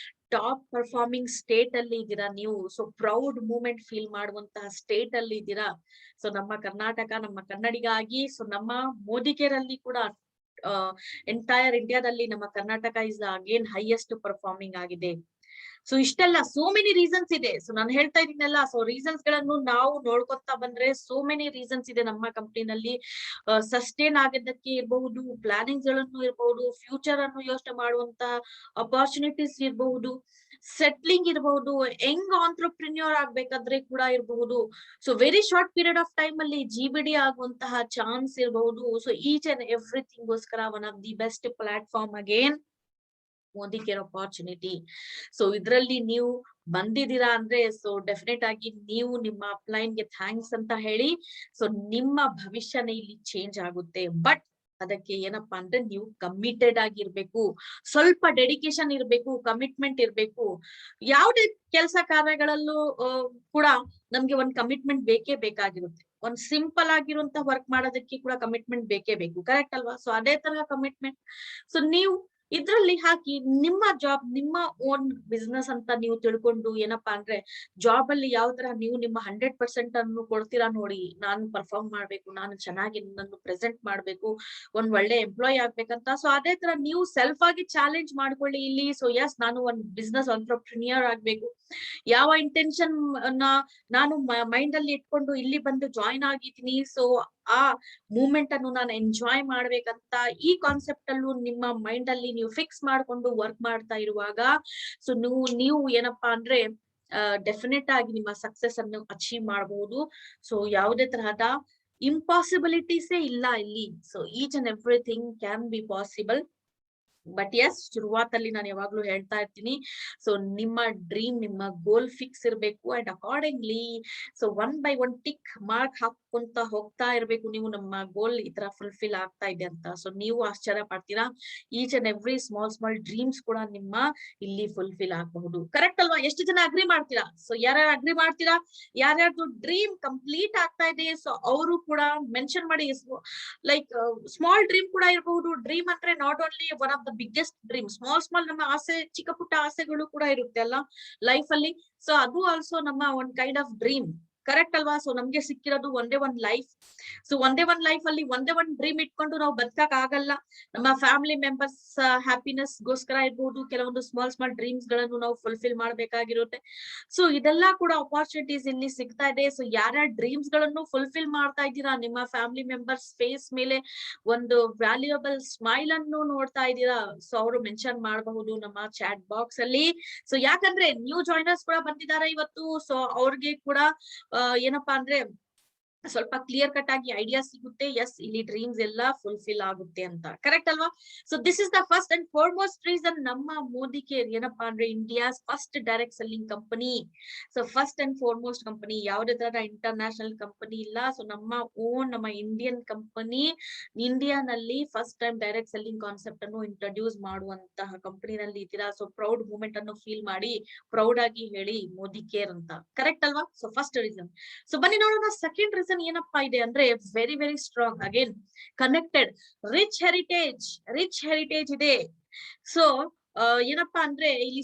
[SPEAKER 2] top performing state ಅಲ್ಲಿ ಇದ್ದೀರಾ ನೀವು. ಸೊ ಪ್ರೌಡ್ ಮೂಮೆಂಟ್ ಫೀಲ್ ಮಾಡುವಂತಹ ಸ್ಟೇಟ್ ಅಲ್ಲಿ ಇದ್ದೀರಾ. ಸೊ ನಮ್ಮ ಕರ್ನಾಟಕ, ನಮ್ಮ ಕನ್ನಡಿಗ ಆಗಿ ಸೊ ನಮ್ಮ ಮೋದಿಕೆರಲ್ಲಿ ಕೂಡ ಎಂಟೈರ್ ಇಂಡಿಯಾದಲ್ಲಿ ನಮ್ಮ Karnataka is again highest performing ಆಗಿದೆ. ಸೊ ಇಷ್ಟೆಲ್ಲ ಸೋ ಮೆನಿ ರೀಸನ್ಸ್ ಇದೆ. ಸೊ ನಾನು ಹೇಳ್ತಾ ಇದೀನಲ್ಲ, ಸೊ ರೀಸನ್ಸ್ ಗಳನ್ನು ನಾವು ನೋಡ್ಕೊತಾ ಬಂದ್ರೆ ಸೋ ಮೆನಿ ರೀಸನ್ಸ್ ಇದೆ ನಮ್ಮ ಕಂಪನಿನಲ್ಲಿ. ಸಸ್ಟೈನ್ ಆಗಿದ್ದಕ್ಕೆ ಇರಬಹುದು, ಪ್ಲಾನಿಂಗ್ಸ್ ಗಳನ್ನು ಇರಬಹುದು, ಫ್ಯೂಚರ್ ಅನ್ನು ಯೋಚನೆ ಮಾಡುವಂತ ಅಪರ್ಚುನಿಟೀಸ್ ಇರಬಹುದು, ಸೆಟ್ಲಿಂಗ್ ಇರಬಹುದು, ಯಂಗ್ ಆಂಟ್ರಪ್ರಿನ್ಯೂರ್ ಆಗ್ಬೇಕಾದ್ರೆ ಕೂಡ ಇರಬಹುದು. So very short period of time ಅಲ್ಲಿ GBD ಆಗುವಂತಹ ಚಾನ್ಸ್ ಇರಬಹುದು. ಸೊ ಈಚ್ ಅಂಡ್ ಎವ್ರಿಥಿಂಗ್ ಗೋಸ್ಕರ one of the best platform again Modi care opportunity. So ಇದ್ರಲ್ಲಿ ನೀವು ಬಂದಿದ್ದೀರಾ ಅಂದ್ರೆ ಸೊ ಡೆಫಿನೆಟ್ ಆಗಿ ನೀವು ನಿಮ್ಮ ಅಪ್ಲೈನ್ ಗೆ ಥ್ಯಾಂಕ್ಸ್ ಅಂತ ಹೇಳಿ. ಸೊ ನಿಮ್ಮ ಭವಿಷ್ಯನೇ ಇಲ್ಲಿ ಚೇಂಜ್ ಆಗುತ್ತೆ. ಬಟ್ ಅದಕ್ಕೆ ಏನಪ್ಪಾ ಅಂದ್ರೆ ನೀವು ಕಮಿಟೆಡ್ ಆಗಿರ್ಬೇಕು, ಸ್ವಲ್ಪ ಡೆಡಿಕೇಶನ್ ಇರ್ಬೇಕು, ಕಮಿಟ್ಮೆಂಟ್ ಇರ್ಬೇಕು. ಯಾವುದೇ ಕೆಲಸ ಕಾರ್ಯಗಳಲ್ಲೂ ಕೂಡ ನಮ್ಗೆ ಒಂದ್ ಕಮಿಟ್ಮೆಂಟ್ ಬೇಕೇ ಬೇಕಾಗಿರುತ್ತೆ. ಒಂದ್ ಸಿಂಪಲ್ ಆಗಿರುವಂತ ವರ್ಕ್ ಮಾಡೋದಕ್ಕೆ ಕೂಡ ಕಮಿಟ್ಮೆಂಟ್ ಬೇಕೇ ಬೇಕು, ಕರೆಕ್ಟ್ ಅಲ್ವಾ? ಸೊ ಅದೇ ತರ ಕಮಿಟ್ಮೆಂಟ್ ಸೊ ನೀವು ಇದ್ರಲ್ಲಿ ಹಾಕಿ ನಿಮ್ಮ ಜಾಬ್, ನಿಮ್ಮ ಓನ್ ಬಿಸ್ನೆಸ್ ಅಂತ ನೀವು ತಿಳ್ಕೊಂಡು ಏನಪ್ಪಾ ಅಂದ್ರೆ ಜಾಬ್ ಅಲ್ಲಿ ಯಾವ ತರ ನೀವು ನಿಮ್ಮ 100% ಅನ್ನು ಕೊಡ್ತೀರಾ ನೋಡಿ. ನಾನು ಪರ್ಫಾರ್ಮ್ ಮಾಡ್ಬೇಕು, ನಾನು ಚೆನ್ನಾಗಿ ನನ್ನ ಪ್ರೆಸೆಂಟ್ ಮಾಡ್ಬೇಕು, ಒಂದ್ ಒಳ್ಳೆ ಎಂಪ್ಲಾಯ್ ಆಗ್ಬೇಕಂತ. ಸೊ ಅದೇ ತರ ನೀವು ಸೆಲ್ಫ್ ಆಗಿ ಚಾಲೆಂಜ್ ಮಾಡ್ಕೊಳ್ಳಿ ಇಲ್ಲಿ. ಸೊ ಎಸ್, ನಾನು ಒಂದ್ ಬಿಸ್ನೆಸ್ ಆಂಟ್ರಪ್ರಿನಿಯರ್ ಆಗ್ಬೇಕು, ಯಾವ ಇಂಟೆನ್ಷನ್ ನಾನು ಮೈಂಡ್ ಅಲ್ಲಿ ಇಟ್ಕೊಂಡು ಇಲ್ಲಿ ಬಂದು ಜಾಯಿನ್ ಆಗಿದ್ದೀನಿ. ಸೊ ಆ ಮೂಮೆಂಟ್ ಅನ್ನು ನಾನು ಎಂಜಾಯ್ ಮಾಡ್ಬೇಕಂತ ಈ ಕಾನ್ಸೆಪ್ಟ್ ಅಲ್ಲೂ ನಿಮ್ಮ ಮೈಂಡ್ ಅಲ್ಲಿ ನೀವು ಫಿಕ್ಸ್ ಮಾಡ್ಕೊಂಡು ವರ್ಕ್ ಮಾಡ್ತಾ ಇರುವಾಗ ಸೊ ನೀವು ಏನಪ್ಪಾ ಅಂದ್ರೆ ಡೆಫಿನೆಟ್ ಆಗಿ ನಿಮ್ಮ ಸಕ್ಸೆಸ್ ಅನ್ನು ಅಚೀವ್ ಮಾಡಬಹುದು. ಸೊ ಯಾವುದೇ ತರಹದ ಇಂಪಾಸಿಬಿಲಿಟೀಸೇ ಇಲ್ಲ ಇಲ್ಲಿ. So each and everything can be possible. But yes, ಶುರುವಾತಲ್ಲಿ ನಾನು ಯಾವಾಗ್ಲೂ ಹೇಳ್ತಾ ಇರ್ತೀನಿ, ಸೊ ನಿಮ್ಮ ಡ್ರೀಮ್, ನಿಮ್ಮ ಗೋಲ್ ಫಿಕ್ಸ್ ಇರ್ಬೇಕು and accordingly so one by one tick mark ಹಾಕೊಂತ ಹೋಗ್ತಾ ಇರ್ಬೇಕು ನೀವು. ನಮ್ಮ ಗೋಲ್ ಈ ತರ ಫುಲ್ಫಿಲ್ ಆಗ್ತಾ ಇದೆ ಅಂತ ಸೊ ನೀವು ಆಶ್ಚರ್ಯ ಪಡ್ತೀರಾ. Each and every small dreams ಕೂಡ ನಿಮ್ಮ ಇಲ್ಲಿ ಫುಲ್ಫಿಲ್ ಆಗಬಹುದು, ಕರೆಕ್ಟ್ ಅಲ್ವಾ? ಎಷ್ಟು ಜನ ಅಗ್ರಿ ಮಾಡ್ತೀರಾ? ಸೊ ಯಾರ್ಯಾರು ಅಗ್ರಿ ಮಾಡ್ತೀರಾ? ಯಾರ್ಯಾರ್ದು ಡ್ರೀಮ್ ಕಂಪ್ಲೀಟ್ ಆಗ್ತಾ ಇದೆ ಸೊ ಅವರು ಕೂಡ ಮೆನ್ಷನ್ ಮಾಡಿ. ಲೈಕ್ ಸ್ಮಾಲ್ ಡ್ರೀಮ್ ಕೂಡ ಇರಬಹುದು. ಡ್ರೀಮ್ ಅಂದ್ರೆ not only one of the biggest dream, small ನಮ್ಮ ಆಸೆ, ಚಿಕ್ಕ ಪುಟ್ಟ ಆಸೆಗಳು ಕೂಡ ಇರುತ್ತೆ ಅಲ್ಲ ಲೈಫ್ ಅಲ್ಲಿ. ಸೊ ಅದು ಆಲ್ಸೋ ನಮ್ಮ ಒಂದ್ ಕೈಂಡ್ ಆಫ್ ಡ್ರೀಮ್. ಕರೆಕ್ಟ್ ಅಲ್ವಾ? ಸೊ ನಮ್ಗೆ ಸಿಕ್ಕಿರೋದು ಒಂದೇ ಒಂದ್ ಲೈಫ್. ಸೊ ಒಂದೇ ಒಂದ್ ಲೈಫ್ ಅಲ್ಲಿ ಒಂದೇ ಒಂದ್ ಡ್ರೀಮ್ ಇಟ್ಕೊಂಡು ನಾವು ಬದುಕಕ್ ಆಗಲ್ಲ. ನಮ್ಮ ಫ್ಯಾಮಿಲಿ ಮೆಂಬರ್ಸ್ ಹ್ಯಾಪಿನೆಸ್ ಗೋಸ್ಕರ ಇರ್ಬೋದು, ಕೆಲವೊಂದು ಸ್ಮಾಲ್ ಡ್ರೀಮ್ಸ್ ಗಳನ್ನು ನಾವು ಫುಲ್ಫಿಲ್ ಮಾಡ್ಬೇಕಾಗಿರುತ್ತೆ. ಸೊ ಇದೆಲ್ಲ ಕೂಡ ಅಪಾರ್ಚುನಿಟೀಸ್ ಇಲ್ಲಿ ಸಿಗ್ತಾ ಇದೆ. ಸೊ ಯಾರ್ಯಾರ ಡ್ರೀಮ್ಸ್ ಗಳನ್ನು ಫುಲ್ಫಿಲ್ ಮಾಡ್ತಾ ಇದ್ದೀರಾ, ನಿಮ್ಮ ಫ್ಯಾಮಿಲಿ ಮೆಂಬರ್ಸ್ ಫೇಸ್ ಮೇಲೆ ಒಂದು ವ್ಯಾಲ್ಯೂಯಬಲ್ ಸ್ಮೈಲ್ ಅನ್ನು ನೋಡ್ತಾ ಇದ್ದೀರಾ, ಸೊ ಅವರು ಮೆನ್ಷನ್ ಮಾಡಬಹುದು ನಮ್ಮ ಚಾಟ್ ಬಾಕ್ಸ್ ಅಲ್ಲಿ. ಸೊ ಯಾಕಂದ್ರೆ ನ್ಯೂ ಜಾಯ್ನರ್ಸ್ ಕೂಡ ಬಂದಿದ್ದಾರೆ ಇವತ್ತು. ಸೊ ಅವ್ರಿಗೆ ಕೂಡ ಏನಪ್ಪಾ ಅಂದ್ರೆ ಸ್ವಲ್ಪ ಕ್ಲಿಯರ್ ಕಟ್ ಆಗಿ ಐಡಿಯಾ ಸಿಗುತ್ತೆ. ಎಸ್, ಇಲ್ಲಿ ಡ್ರೀಮ್ಸ್ ಎಲ್ಲ ಫುಲ್ಫಿಲ್ ಆಗುತ್ತೆ ಅಂತ. ಕರೆಕ್ಟ್ ಅಲ್ವಾ? So this is the first and foremost reason ನಮ್ಮ ಮೋದಿ ಕೇರ್ ಏನಪ್ಪಾ ಅಂದ್ರೆ India's first direct selling company. So first and foremost company, ಯಾವುದೇ ತರ ಇಂಟರ್ನ್ಯಾಷನಲ್ ಕಂಪನಿ ಇಲ್ಲ. ಸೊ ನಮ್ಮ ಇಂಡಿಯನ್ ಕಂಪನಿ ಇಂಡಿಯಾನಲ್ಲಿ first time direct selling concept ಅನ್ನು ಇಂಟ್ರೊಡ್ಯೂಸ್ ಮಾಡುವಂತಹ ಕಂಪನಿನಲ್ಲಿ ಇದ್ದೀರಾ. ಸೊ ಪ್ರೌಡ್ ಮೂಮೆಂಟ್ ಅನ್ನು ಫೀಲ್ ಮಾಡಿ, ಪ್ರೌಡ್ ಆಗಿ ಹೇಳಿ ಮೋದಿ ಕೇರ್ ಅಂತ. ಕರೆಕ್ಟ್ ಅಲ್ವಾ? So first reason. ಸೊ ಬನ್ನಿ ನೋಡೋಣ ಸೆಕೆಂಡ್ ರೀಸನ್ ಏನಪ್ಪಾ ಇದೆ ಅಂದ್ರೆ very very strong, again connected, rich heritage ಇದೆ. ಸೊ ಏನಪ್ಪಾ ಅಂದ್ರೆ ಇಲ್ಲಿ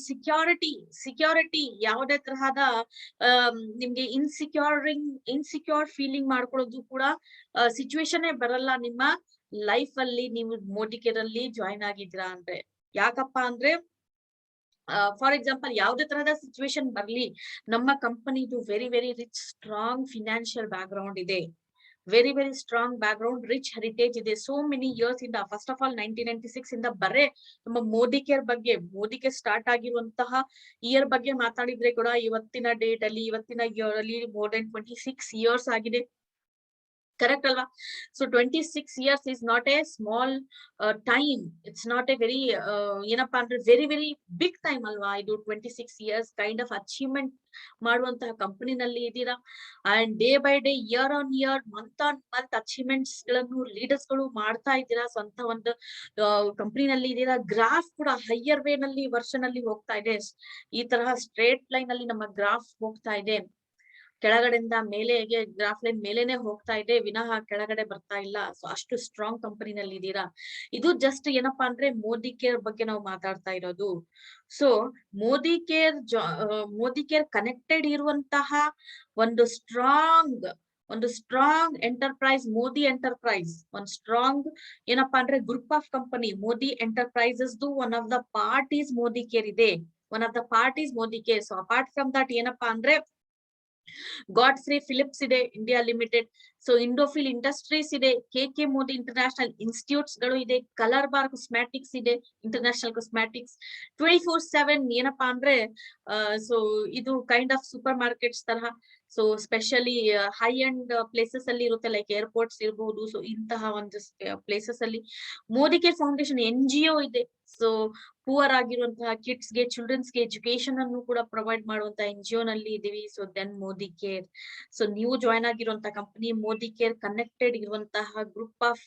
[SPEAKER 2] ಸೆಕ್ಯೂರಿಟಿ ಯಾವುದೇ ತರಹದ ನಿಮ್ಗೆ ಇನ್ಸಿಕ್ಯೂರ್ ಫೀಲಿಂಗ್ ಮಾಡ್ಕೊಳ್ಳೋದು ಕೂಡ ಸಿಚುವೇಶನ್ ಬರಲ್ಲ ನಿಮ್ಮ ಲೈಫ್ ಅಲ್ಲಿ ನೀವು ಮೋದಿ ಕೇರ್ ಅಲ್ಲಿ ಜಾಯಿನ್ ಆಗಿದ್ದೀರಾ ಅಂದ್ರೆ. ಯಾಕಪ್ಪ ಅಂದ್ರೆ ಫಾರ್ ಎಕ್ಸಾಂಪಲ್ ಯಾವುದೇ ತರಹದ ಸಿಚುವೇಶನ್ ಬರ್ಲಿ, ನಮ್ಮ ಕಂಪನಿದು very very rich strong financial background ಇದೆ. Very very strong background, rich heritage ಇದೆ. ಸೋ ಮೆನಿ ಇಯರ್ಸ್ ಇಂದ, ಫಸ್ಟ್ ಆಫ್ ಆಲ್ 1996 ಇಂದ ಬರೇ ನಮ್ಮ ಮೋದಿ ಕೇರ್ ಸ್ಟಾರ್ಟ್ ಆಗಿರುವಂತಹ ಇಯರ್ ಬಗ್ಗೆ ಮಾತಾಡಿದ್ರೆ ಕೂಡ ಇವತ್ತಿನ ಇಯರ್ ಅಲ್ಲಿ ಮೋರ್ ದೆನ್ 26 ಇಯರ್ಸ್ ಆಗಿದೆ. ಕರೆಕ್ಟ್ ಅಲ್ವಾ? So 26 years is not a small time. It's not a very ಏನಪ್ಪಾ ಅಂದ್ರೆ ವೆರಿ ವೆರಿ ಬಿಗ್ ಟೈಮ್ ಅಲ್ವಾ ಇದು. 26 years ಕೈಂಡ್ ಆಫ್ ಅಚೀವ್ಮೆಂಟ್ ಮಾಡುವಂತಹ ಕಂಪನಿನಲ್ಲಿ ಇದ್ದೀರಾ. And day by day, year on year, month on month achievements ಗಳನ್ನು ಲೀಡರ್ಸ್ ಗಳು ಮಾಡ್ತಾ ಇದ್ದೀರಾ. ಸ್ವಂತ ಒಂದು ಕಂಪನಿನಲ್ಲಿ ಇದ್ದೀರಾ. ಗ್ರಾಫ್ ಕೂಡ ಹೈಯರ್ ವೇ ನಲ್ಲಿ ವರ್ಷನ್ ಅಲ್ಲಿ ಹೋಗ್ತಾ ಇದೆ. ಈ ತರಹ ಸ್ಟ್ರೇಟ್ ಲೈನ್ ಅಲ್ಲಿ ನಮ್ಮ ಗ್ರಾಫ್ ಹೋಗ್ತಾ ಇದೆ. ಕೆಳಗಡೆಯಿಂದ ಮೇಲೆಗೆ ಗ್ರಾಫ್ ಲೈನ್ ಮೇಲೆನೆ ಹೋಗ್ತಾ ಇದೆ, ವಿನಃ ಕೆಳಗಡೆ ಬರ್ತಾ ಇಲ್ಲ. ಸೊ ಅಷ್ಟು ಸ್ಟ್ರಾಂಗ್ ಕಂಪನಿನಲ್ಲಿ ಇದ್ದೀರಾ. ಇದು ಜಸ್ಟ್ ಏನಪ್ಪಾ ಅಂದ್ರೆ ಮೋದಿ ಕೇರ್ ಬಗ್ಗೆ ನಾವು ಮಾತಾಡ್ತಾ ಇರೋದು. ಸೊ ಮೋದಿ ಕೇರ್ ಕನೆಕ್ಟೆಡ್ ಇರುವಂತಹ ಒಂದು ಸ್ಟ್ರಾಂಗ್ ಎಂಟರ್ಪ್ರೈಸ್, ಮೋದಿ ಎಂಟರ್ಪ್ರೈಸ್. ಒಂದು ಸ್ಟ್ರಾಂಗ್ ಏನಪ್ಪಾ ಅಂದ್ರೆ group of company Modi enterprises one of the part is Modi care ಇದೆ. ಸೊ ಅಪಾರ್ಟ್ ಫ್ರಮ್ ದಟ್ ಏನಪ್ಪಾ ಅಂದ್ರೆ ಗಾಡ್ಫ್ರೇ ಫಿಲಿಪ್ಸ್ ಇದೆ India limited. So Indofil industries ಇದೆ, KK ಮೋದಿ ಇಂಟರ್ನ್ಯಾಷನಲ್ ಇನ್ಸ್ಟಿಟ್ಯೂಟ್ಸ್ ಗಳು ಇದೆ, ಕಲರ್ ಬಾರ್ ಕಾಸ್ಮೆಟಿಕ್ಸ್ ಇದೆ, ಇಂಟರ್ನ್ಯಾಷನಲ್ ಕಾಸ್ಮೆಟಿಕ್ಸ್. 24/7 ಏನಪ್ಪಾ ಅಂದ್ರೆ ಸೊ ಇದು ಕೈಂಡ್ ಆಫ್ ಸೂಪರ್ ಮಾರ್ಕೆಟ್ಸ್ ತರಹ. So specially high and places ಅಲ್ಲಿ ಇರುತ್ತೆ, ಲೈಕ್ ಏರ್ಪೋರ್ಟ್ಸ್ ಇರಬಹುದು. ಸೊ ಇಂತಹ ಒಂದು ಪ್ಲೇಸಸ್ ಅಲ್ಲಿ ಮೋದಿ ಕೇರ್ ಫೌಂಡೇಶನ್ NGO ಇದೆ. ಸೊ ಪೂವರ್ ಆಗಿರುವಂತಹ ಕಿಡ್ಸ್ ಗೆ, ಚಿಲ್ಡ್ರನ್ಸ್ ಗೆ ಎಜುಕೇಶನ್ ಅನ್ನು ಕೂಡ ಪ್ರೊವೈಡ್ ಮಾಡುವಂತಹ NGO ನಲ್ಲಿ ಇದೀವಿ. So then Modi care. So ನೀವು ಜಾಯ್ನ್ ಆಗಿರುವಂತಹ ಕಂಪನಿ ಮೋದಿ ಕೇರ್ ಕನೆಕ್ಟೆಡ್ ಇರುವಂತಹ group of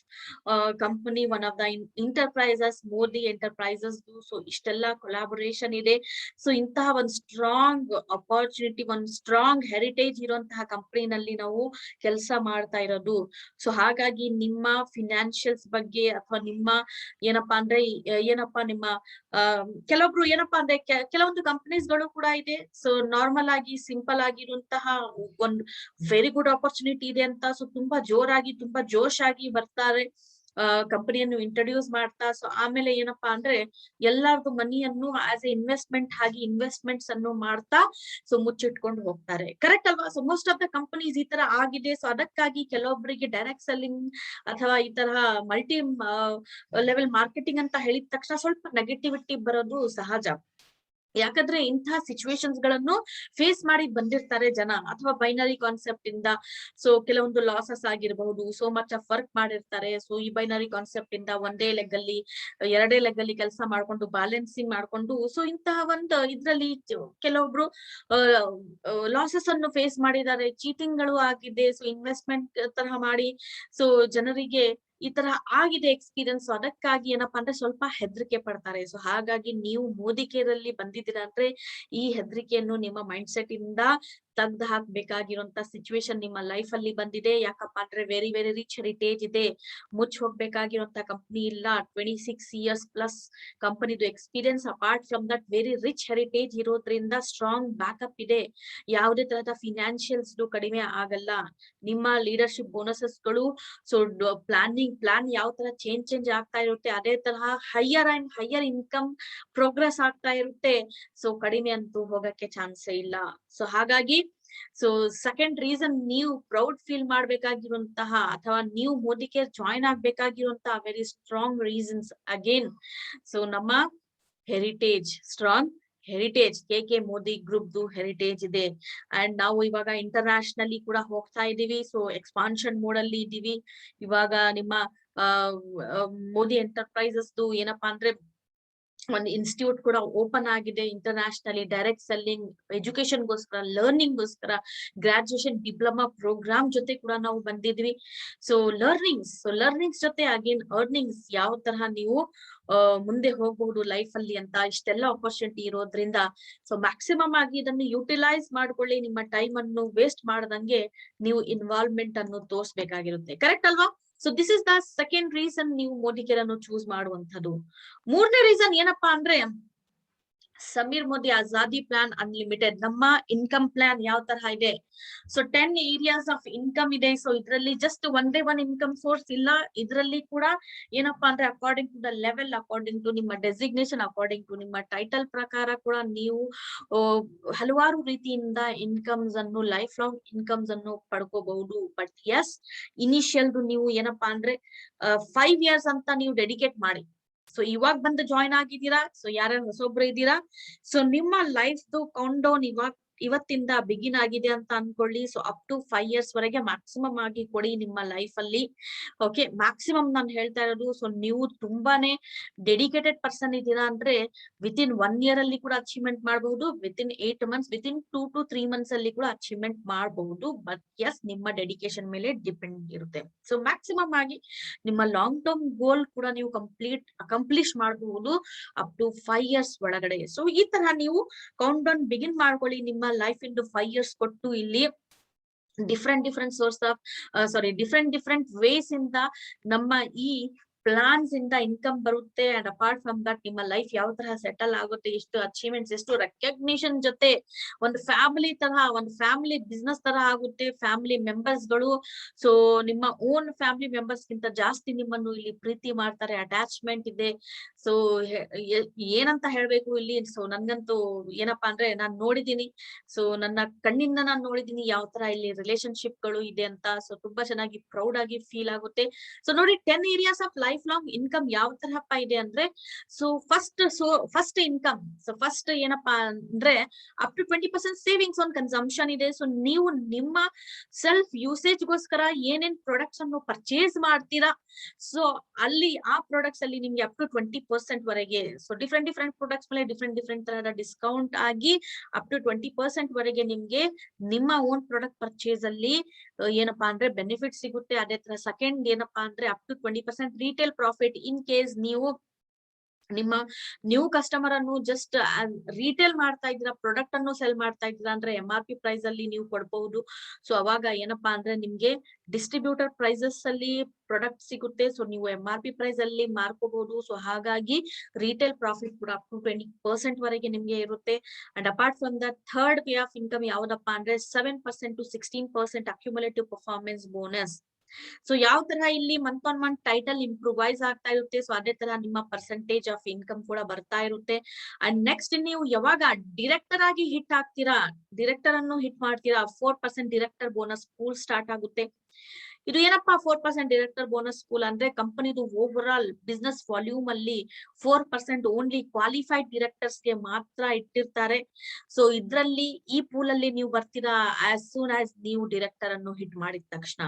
[SPEAKER 2] company, one of the enterprises Modi enterprises. So ಇಷ್ಟೆಲ್ಲ ಕೊಲಾಬೊರೇಷನ್ ಇದೆ. ಸೊ ಇಂತಹ ಒಂದು ಸ್ಟ್ರಾಂಗ್ ಅಪಾರ್ಚುನಿಟಿ, ಒಂದು ಸ್ಟ್ರಾಂಗ್ ಹೆರಿಟೇಜ್ ಇರುವಂತಹ ಕಂಪನಿನಲ್ಲಿ ನಾವು ಕೆಲಸ ಮಾಡ್ತಾ ಇರೋದು. ಸೊ ಹಾಗಾಗಿ ನಿಮ್ಮ ಫಿನಾನ್ಷಿಯಲ್ಸ್ ಬಗ್ಗೆ ಅಥವಾ ನಿಮ್ಮ ನಿಮ್ಮ ಕೆಲವೊಬ್ರು ಏನಪ್ಪಾ ಅಂದ್ರೆ ಕೆಲವೊಂದು ಕಂಪನೀಸ್ ಗಳು ಕೂಡ ಇದೆ. ಸೊ ನಾರ್ಮಲ್ ಆಗಿ ಸಿಂಪಲ್ ಆಗಿರುವಂತಹ ಒಂದು ವೆರಿ ಗುಡ್ ಆಪರ್ಚುನಿಟಿ ಇದೆ ಅಂತ ಸೊ ತುಂಬಾ ಜೋರಾಗಿ, ತುಂಬಾ ಜೋಶ್ ಆಗಿ ಬರ್ತಾರೆ ಕಂಪನಿಯನ್ನು ಇಂಟ್ರೊಡ್ಯೂಸ್ ಮಾಡ್ತಾ. ಸೊ ಆಮೇಲೆ ಏನಪ್ಪಾ ಅಂದ್ರೆ ಎಲ್ಲಾರ್ದು ಮನಿಯನ್ನು ಆಸ್ ಎ ಇನ್ವೆಸ್ಟ್ಮೆಂಟ್ಸ್ ಅನ್ನು ಮಾಡ್ತಾ ಸೊ ಮುಚ್ಚಿಟ್ಕೊಂಡು ಹೋಗ್ತಾರೆ. ಕರೆಕ್ಟ್ ಅಲ್ವಾ? So most of the companies ಈ ತರ ಆಗಿದೆ. ಸೊ ಅದಕ್ಕಾಗಿ ಕೆಲವೊಬ್ಬರಿಗೆ ಡೈರೆಕ್ಟ್ ಸೆಲ್ಲಿಂಗ್ ಅಥವಾ ಈ ತರ ಮಲ್ಟಿ ಲೆವೆಲ್ ಮಾರ್ಕೆಟಿಂಗ್ ಅಂತ ಹೇಳಿದ ತಕ್ಷಣ ಸ್ವಲ್ಪ ನೆಗೆಟಿವಿಟಿ ಬರೋದು ಸಹಜ. ಯಾಕಂದ್ರೆ ಇಂತಹ ಸಿಚುವೇಶನ್ಸ್ ಗಳನ್ನು ಫೇಸ್ ಮಾಡಿ ಬಂದಿರ್ತಾರೆ ಜನ, ಅಥವಾ ಬೈನರಿ ಕಾನ್ಸೆಪ್ಟ್ ಇಂದ ಸೊ ಕೆಲವೊಂದು ಲಾಸಸ್ ಆಗಿರಬಹುದು, ಸೋ ಮಚ್ ಆಫ್ ವರ್ಕ್ ಮಾಡಿರ್ತಾರೆ. ಸೊ ಈ ಬೈನರಿ ಕಾನ್ಸೆಪ್ಟ್ ಇಂದ ಒಂದೇ ಲೆಗ್ ಅಲ್ಲಿ, ಎರಡೇ ಲೆಗ್ ಅಲ್ಲಿ ಕೆಲಸ ಮಾಡ್ಕೊಂಡು ಬ್ಯಾಲೆನ್ಸಿಂಗ್ ಮಾಡ್ಕೊಂಡು ಸೊ ಇಂತಹ ಒಂದು ಇದ್ರಲ್ಲಿ ಕೆಲವೊಬ್ರು ಲಾಸಸ್ ಅನ್ನು ಫೇಸ್ ಮಾಡಿದ್ದಾರೆ, ಚೀಟಿಂಗ್ ಗಳು ಆಗಿದೆ. ಸೊ ಇನ್ವೆಸ್ಟ್ಮೆಂಟ್ ತರಹ ಮಾಡಿ ಸೊ ಜನರಿಗೆ ಈ ತರ ಆಗಿದೆ ಎಕ್ಸ್ಪೀರಿಯನ್ಸ್. ಅದಕ್ಕಾಗಿ ಏನಪ್ಪಾ ಅಂದ್ರೆ ಸ್ವಲ್ಪ ಹೆದರಿಕೆ ಪಡ್ತಾರೆ. ಸೊ ಹಾಗಾಗಿ ನೀವು ಮೋದಿ ಕೇರ್ ಅಲ್ಲಿ ಬಂದಿದ್ದೀರಾ ಅಂದ್ರೆ ಈ ಹೆದರಿಕೆಯನ್ನು ನಿಮ್ಮ ಮೈಂಡ್ ಸೆಟ್ ಇಂದ ತೆಗ್ದು ಹಾಕ್ಬೇಕಾಗಿರುವಂತ ಸಿಚುವೇಶನ್ ನಿಮ್ಮ ಲೈಫ್ ಅಲ್ಲಿ ಬಂದಿದೆ. ಯಾಕಪ್ಪ ಅಂದ್ರೆ ವೆರಿ ವೆರಿ ರಿಚ್ ಹೆರಿಟೇಜ್ ಇದೆ. ಮುಚ್ಚ ಹೋಗ್ಬೇಕಾಗಿರುವಂತ ಕಂಪ್ನಿ ಇಲ್ಲ. 26 years ಪ್ಲಸ್ ಕಂಪನಿದು experience. Apart from that very rich heritage ಇರೋದ್ರಿಂದ ಸ್ಟ್ರಾಂಗ್ ಬ್ಯಾಕಪ್ ಇದೆ. ಯಾವುದೇ ತರಹದ ಫಿನಾನ್ಷಿಯಲ್ಸ್ ಕಡಿಮೆ ಆಗಲ್ಲ. ನಿಮ್ಮ ಲೀಡರ್ಶಿಪ್ ಬೋನಸಸ್ಗಳು ಪ್ಲಾನ್ ಯಾವ ತರ ಚೇಂಜ್ ಆಗ್ತಾ ಇರುತ್ತೆ, ಅದೇ ತರಹ higher and higher income progress ಆಗ್ತಾ ಇರುತ್ತೆ. ಸೊ ಕಡಿಮೆ ಅಂತೂ ಹೋಗಕ್ಕೆ ಚಾನ್ಸೇ ಇಲ್ಲ. ಸೊ ಹಾಗಾಗಿ ಸೆಕೆಂಡ್ ರೀಸನ್ ನೀವು ಪ್ರೌಡ್ ಫೀಲ್ ಮಾಡ್ಬೇಕಾಗಿರುವಂತಹ ಅಥವಾ ನೀವು ಮೋದಿ ಕೇರ್ ಜಾಯಿನ್ ಆಗ್ಬೇಕಾಗಿರುವಂತಹ very strong reasons again. So ನಮ್ಮ heritage, strong heritage, K Modi group heritage ಇದೆ. ಅಂಡ್ ನಾವು ಇವಾಗ ಇಂಟರ್ನ್ಯಾಷನಲಿ ಕೂಡ ಹೋಗ್ತಾ ಇದೀವಿ. ಸೊ ಎಕ್ಸ್ಪಾನ್ಷನ್ ಮೋಡ್ ಅಲ್ಲಿ ಇದೀವಿ. ಇವಾಗ ನಿಮ್ಮ ಮೋದಿ ಎಂಟರ್ಪ್ರೈಸಸ್ ಏನಪ್ಪಾ ಅಂದ್ರೆ ಒಂದು ಇನ್ಸ್ಟಿಟ್ಯೂಟ್ ಕೂಡ ಓಪನ್ ಆಗಿದೆ ಇಂಟರ್ನ್ಯಾಷನಲಿ. ಡೈರೆಕ್ಟ್ ಸೆಲ್ಲಿಂಗ್, ಎಜುಕೇಶನ್ ಗೋಸ್ಕರ, ಲರ್ನಿಂಗ್ ಗೋಸ್ಕರ, ಗ್ರಾಜುಯೇಷನ್ ಡಿಪ್ಲೊಮಾ ಪ್ರೋಗ್ರಾಮ್ ಜೊತೆ ಕೂಡ ನಾವು ಬಂದಿದ್ವಿ. ಸೊ ಲರ್ನಿಂಗ್ಸ್ ಜೊತೆ ಅಗೇನ್ ಅರ್ನಿಂಗ್ಸ್, ಯಾವ ತರಹ ನೀವು ಮುಂದೆ ಹೋಗಬಹುದು ಲೈಫ್ ಅಲ್ಲಿ ಅಂತ ಇಷ್ಟೆಲ್ಲ ಆಪರ್ಚುನಿಟಿ ಇರೋದ್ರಿಂದ ಸೊ ಮ್ಯಾಕ್ಸಿಮಮ್ ಆಗಿ ಇದನ್ನು ಯುಟಿಲೈಸ್ ಮಾಡ್ಕೊಳ್ಳಿ. ನಿಮ್ಮ ಟೈಮ್ ಅನ್ನು ವೇಸ್ಟ್ ಮಾಡದಂಗೆ ನೀವು ಇನ್ವಾಲ್ವ್ಮೆಂಟ್ ಅನ್ನು ತೋರಿಸಬೇಕಾಗಿರುತ್ತೆ. ಕರೆಕ್ಟ್ ಅಲ್ವಾ? So this is the second reason ನೀವು ಮೋದಿ ಕೇರ್ ಅನ್ನು ಚೂಸ್ ಮಾಡುವಂತದ್ದು. ಮೂರನೇ ರೀಸನ್ ಏನಪ್ಪಾ ಅಂದ್ರೆ ಸಮೀರ್ ಮೋದಿ ಆಜಾದಿ ಪ್ಲಾನ್ ಅನ್ಲಿಮಿಟೆಡ್. ನಮ್ಮ ಇನ್ಕಮ್ ಪ್ಲಾನ್ ಯಾವ ತರಹ ಇದೆ? ಸೊ 10 ಏರಿಯಾಸ್ ಆಫ್ ಇನ್ಕಮ್ ಇದೆ. ಸೊ ಇದರಲ್ಲಿ ಜಸ್ಟ್ ಒಂದೇ ಒನ್ ಇನ್ಕಮ್ ಸೋರ್ಸ್ ಇಲ್ಲ. ಇದರಲ್ಲಿ ಕೂಡ ಏನಪ್ಪಾ ಅಂದ್ರೆ according to the level, according to ನಿಮ್ಮ ಡೆಸಿಗ್ನೇಷನ್, ಅಕಾರ್ಡಿಂಗ್ ಟು ನಿಮ್ಮ ಟೈಟಲ್ ಪ್ರಕಾರ ಕೂಡ ನೀವು ಹಲವಾರು ರೀತಿಯಿಂದ ಇನ್ಕಮ್ಸ್ ಅನ್ನು, ಲೈಫ್ ಲಾಂಗ್ ಇನ್ಕಮ್ಸ್ ಅನ್ನು ಪಡ್ಕೋಬಹುದು. ಬಟ್ ಎಸ್, ಇನಿಷಿಯಲ್ ನೀವು ಏನಪ್ಪಾ ಅಂದ್ರೆ 5 years ಅಂತ ನೀವು ಡೆಡಿಕೇಟ್ ಮಾಡಿ. ಸೊ ಇವಾಗ ಬಂದು ಜಾಯಿನ್ ಆಗಿದ್ದೀರಾ, ಸೊ ಯಾರ್ಯಾರು ಹೊಸೊಬ್ರು ಇದ್ದೀರಾ, ಸೊ ನಿಮ್ಮ ಲೈಫ್ ಕೌಂಟ್ ಡೌನ್ ಇವತ್ತಿಂದ ಬಿಗಿನ್ ಆಗಿದೆ ಅಂತ ಅನ್ಕೊಳ್ಳಿ. ಸೊ ಅಪ್ ಟು 5 years ವರೆಗೆ ಮ್ಯಾಕ್ಸಿಮಮ್ ಆಗಿ ಕೊಡಿ ನಿಮ್ಮ ಲೈಫ್ ಅಲ್ಲಿ. ಓಕೆ, ಮ್ಯಾಕ್ಸಿಮಮ್ ನಾನು ಹೇಳ್ತಾ ಇರೋದು. ಸೊ ನೀವು ತುಂಬಾನೇ ಡೆಡಿಕೇಟೆಡ್ ಪರ್ಸನ್ ಇದ್ದೀರಾ ಅಂದ್ರೆ ವಿತಿನ್ 1 year ಅಲ್ಲಿ ಕೂಡ ಅಚೀವ್ಮೆಂಟ್ ಮಾಡಬಹುದು. Within 8 months, within 2 to 3 months ಅಲ್ಲಿ ಕೂಡ ಅಚೀವ್ಮೆಂಟ್ ಮಾಡಬಹುದು. ಬಟ್ ಎಸ್, ನಿಮ್ಮ ಡೆಡಿಕೇಶನ್ ಮೇಲೆ ಡಿಪೆಂಡ್ ಇರುತ್ತೆ. ಸೊ ಮ್ಯಾಕ್ಸಿಮಮ್ ಆಗಿ ನಿಮ್ಮ ಲಾಂಗ್ ಟರ್ಮ್ ಗೋಲ್ ಕೂಡ ನೀವು ಅಕಂಪ್ಲಿಷ್ ಮಾಡಬಹುದು ಅಪ್ ಟು 5 years ಒಳಗಡೆ. ಸೊ ಈ ತರ ನೀವು ಕೌಂಟ್ ಡೌನ್ ಬಿಗಿನ್ ಮಾಡ್ಕೊಳ್ಳಿ. ನಿಮ್ಮ ಲೈಫ್ ಇಂದು 5 years ಕೊಟ್ಟು ಇಲ್ಲಿ different source of different ways ಇಂದ ನಮ್ಮ ಈ ಪ್ಲಾನ್ಸ್ ಇಂದ ಇನ್ಕಮ್ ಬರುತ್ತೆ. ಅಂಡ್ ಅಪಾರ್ಟ್ ಫ್ರಮ್ ದಟ್ ನಿಮ್ಮ ಲೈಫ್ ಯಾವ ತರ ಸೆಟಲ್ ಆಗುತ್ತೆ, ಎಷ್ಟು ಅಚೀವ್ಮೆಂಟ್ಸ್, ಎಷ್ಟು ರೆಕಗ್ನಿಷನ್ ಜೊತೆ ಒಂದು ಫ್ಯಾಮಿಲಿ ಬಿಸ್ನೆಸ್ ತರ ಆಗುತ್ತೆ. ಫ್ಯಾಮಿಲಿ ಮೆಂಬರ್ಸ್ ಗಳು, ಸೊ ನಿಮ್ಮ ಓನ್ ಫ್ಯಾಮಿಲಿ ಮೆಂಬರ್ಸ್ ಗಿಂತ ಜಾಸ್ತಿ ನಿಮ್ಮನ್ನು ಇಲ್ಲಿ ಪ್ರೀತಿ ಮಾಡ್ತಾರೆ. ಅಟ್ಯಾಚ್ಮೆಂಟ್ ಇದೆ. ಸೊ ಏನಂತ ಹೇಳ್ಬೇಕು ಇಲ್ಲಿ. ಸೊ ನನ್ಗಂತೂ ಏನಪ್ಪಾ ಅಂದ್ರೆ ನಾನ್ ನೋಡಿದೀನಿ. ಸೊ ನನ್ನ ಕಣ್ಣಿಂದ ನಾನ್ ನೋಡಿದೀನಿ ಯಾವ ತರ ಇಲ್ಲಿ ರಿಲೇಶನ್ಶಿಪ್ ಗಳು ಇದೆ ಅಂತ. ಸೊ ತುಂಬಾ ಚೆನ್ನಾಗಿ ಪ್ರೌಡ್ ಆಗಿ ಫೀಲ್ ಆಗುತ್ತೆ. ಸೊ ನೋಡಿ, 10 areas of life long income ಯಾವ ತರಪ್ಪ ಇದೆ ಅಂದ್ರೆ, so first income, so first ಏನಪ್ಪಾ ಅಂದ್ರೆ up to 20% savings on consumption ಇದೆ. ಸೊ ನೀವು ನಿಮ್ಮ ಸೆಲ್ಫ್ ಯೂಸೇಜ್ ಗೋಸ್ಕರ ಏನೇನ್ ಪ್ರಾಡಕ್ಟ್ಸ್ ಅನ್ನು ಪರ್ಚೇಸ್ ಮಾಡ್ತೀರಾ, ಸೊ ಅಲ್ಲಿ ಆ ಪ್ರಾಡಕ್ಟ್ಸ್ ಅಲ್ಲಿ ನಿಮ್ಗೆ ಅಪ್ ಟು 20% ವರೆಗೆ, ಸೊ ಡಿಫ್ರೆಂಟ್ ಪ್ರಾಡಕ್ಟ್ಸ್ ಮೇಲೆ ಡಿಫ್ರೆಂಟ್ ತರಹದ ಡಿಸ್ಕೌಂಟ್ ಆಗಿ ಅಪ್ ಟು 20% ವರೆಗೆ ನಿಮ್ಗೆ ನಿಮ್ಮ ಓನ್ ಪ್ರಾಡಕ್ಟ್ ಪರ್ಚೇಸ್ ಅಲ್ಲಿ ಏನಪ್ಪಾ ಅಂದ್ರೆ ಬೆನಿಫಿಟ್ ಸಿಗುತ್ತೆ. ಅದೇ ತರ ಸೆಕೆಂಡ್ ಏನಪ್ಪಾ ಅಂದ್ರೆ up to 20% retail profit. In case ನೀವು ನಿಮ್ಮ ನ್ಯೂ ಕಸ್ಟಮರ್ ಅನ್ನು ಜಸ್ಟ್ ರಿಟೇಲ್ ಮಾಡ್ತಾ ಇದ್ದೀರಾ, ಪ್ರಾಡಕ್ಟ್ ಅನ್ನು ಸೆಲ್ ಮಾಡ್ತಾ ಇದ್ದೀರಾ ಅಂದ್ರೆ MRP ಪ್ರೈಸ್ ಅಲ್ಲಿ ನೀವು ಕೊಡಬಹುದು. ಸೊ ಅವಾಗ ಏನಪ್ಪಾ ಅಂದ್ರೆ ನಿಮ್ಗೆ ಡಿಸ್ಟ್ರಿಬ್ಯೂಟರ್ ಪ್ರೈಸಸ್ ಅಲ್ಲಿ ಪ್ರಾಡಕ್ಟ್ ಸಿಗುತ್ತೆ. ಸೊ ನೀವು MRP ಪ್ರೈಸ್ ಅಲ್ಲಿ ಮಾರ್ಕೋಬಹುದು. ಸೊ ಹಾಗಾಗಿ ರಿಟೇಲ್ ಪ್ರಾಫಿಟ್ ಕೂಡ ಅಪ್ ಟು 20% ವರೆಗೆ ನಿಮ್ಗೆ ಇರುತ್ತೆ. And apart from the third way of income ಯಾವ್ದಪ್ಪ ಅಂದ್ರೆ 7% to 16% ಅಕ್ಯುಮುಲೇಟಿವ್ ಪರ್ಫಾರ್ಮೆನ್ಸ್ ಬೋನಸ್. ಸೊ ಯಾವ ತರ ಇಲ್ಲಿ month on month title improvise ಆಗ್ತಾ ಇರುತ್ತೆ. ಸೊ ಅದೇ ತರ ನಿಮ್ಮ ಪರ್ಸೆಂಟೇಜ್ ಆಫ್ ಇನ್ಕಮ್ ಕೂಡ ಬರ್ತಾ ಇರುತ್ತೆ. ಅಂಡ್ ನೆಕ್ಸ್ಟ್ ನೀವು ಯಾವಾಗ ಡಿರೆಕ್ಟರ್ ಆಗಿ ಹಿಟ್ ಆಗ್ತೀರಾ, ಡಿರೆಕ್ಟರ್ ಅನ್ನು ಹಿಟ್ ಮಾಡ್ತೀರಾ, 4% ಡಿರೆಕ್ಟರ್ ಬೋನಸ್ ಪೂಲ್ ಸ್ಟಾರ್ಟ್ ಆಗುತ್ತೆ. ಇದು ಏನಪ್ಪಾ 4% ಡಿರೆಕ್ಟರ್ ಬೋನಸ್ ಪೂಲ್ ಅಂದ್ರೆ ಕಂಪನಿದು ಓವರ್ ಆಲ್ ಬಿಸ್ನೆಸ್ ವಾಲ್ಯೂಮ್ ಅಲ್ಲಿ 4% ಓನ್ಲಿ ಕ್ವಾಲಿಫೈಡ್ ಡಿರೆಕ್ಟರ್ಸ್ ಗೆ ಮಾತ್ರ ಇಟ್ಟಿರ್ತಾರೆ. ಸೊ ಇದ್ರಲ್ಲಿ ಈ ಪೂಲ್ ಅಲ್ಲಿ ನೀವು ಬರ್ತೀರಾ ಆಸ್ ಸೂನ್ ಆಸ್ ನೀವು ಡಿರೆಕ್ಟರ್ ಅನ್ನು ಹಿಟ್ ಮಾಡಿದ ತಕ್ಷಣ.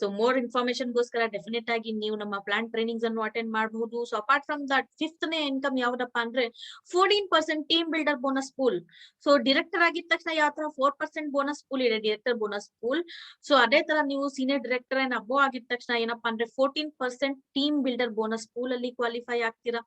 [SPEAKER 2] ಸೊ ಮೋರ್ ಇನ್ಫಾರ್ಮೇಶನ್ ಗೋಸ್ಕರ ಡೆಫಿನೆಟ್ ಆಗಿ ನೀವು ನಮ್ಮ ಪ್ಲಾನ್ ಟ್ರೈನಿಂಗ್ಸ್ ಅನ್ನು ಅಟೆಂಡ್ ಮಾಡಬಹುದು. ಸೊ ಅಪಾರ್ಟ್ ಫ್ರಮ್ ದಟ್ ಫಿಫ್ತ್ನೇ ಇನ್ಕಮ್ ಯಾವ್ದಪ್ಪ ಅಂದ್ರೆ 14% team builder bonus pool. So director ಆಗಿದ ತಕ್ಷಣ ಯಾವ ತರ 4% ಬೋನಸ್ ಪೂಲ್ ಇದೆ, ಡೈರೆಕ್ಟರ್ ಬೋನಸ್ ಪೂಲ್. ಸೊ ಅದೇ ತರ ನೀವು ಸೀನಿಯರ್ ಡೈರೆಕ್ಟರ್ ಅಂಡ್ ಅಬೋ ಆಗಿದ ತಕ್ಷಣ ಏನಪ್ಪಾ ಅಂದ್ರೆ 14% ಟೀಮ್ ಬಿಲ್ಡರ್ ಬೋನಸ್ ಪೂಲ್ ಅಲ್ಲಿ ಕ್ವಾಲಿಫೈ ಆಗ್ತೀರಾ.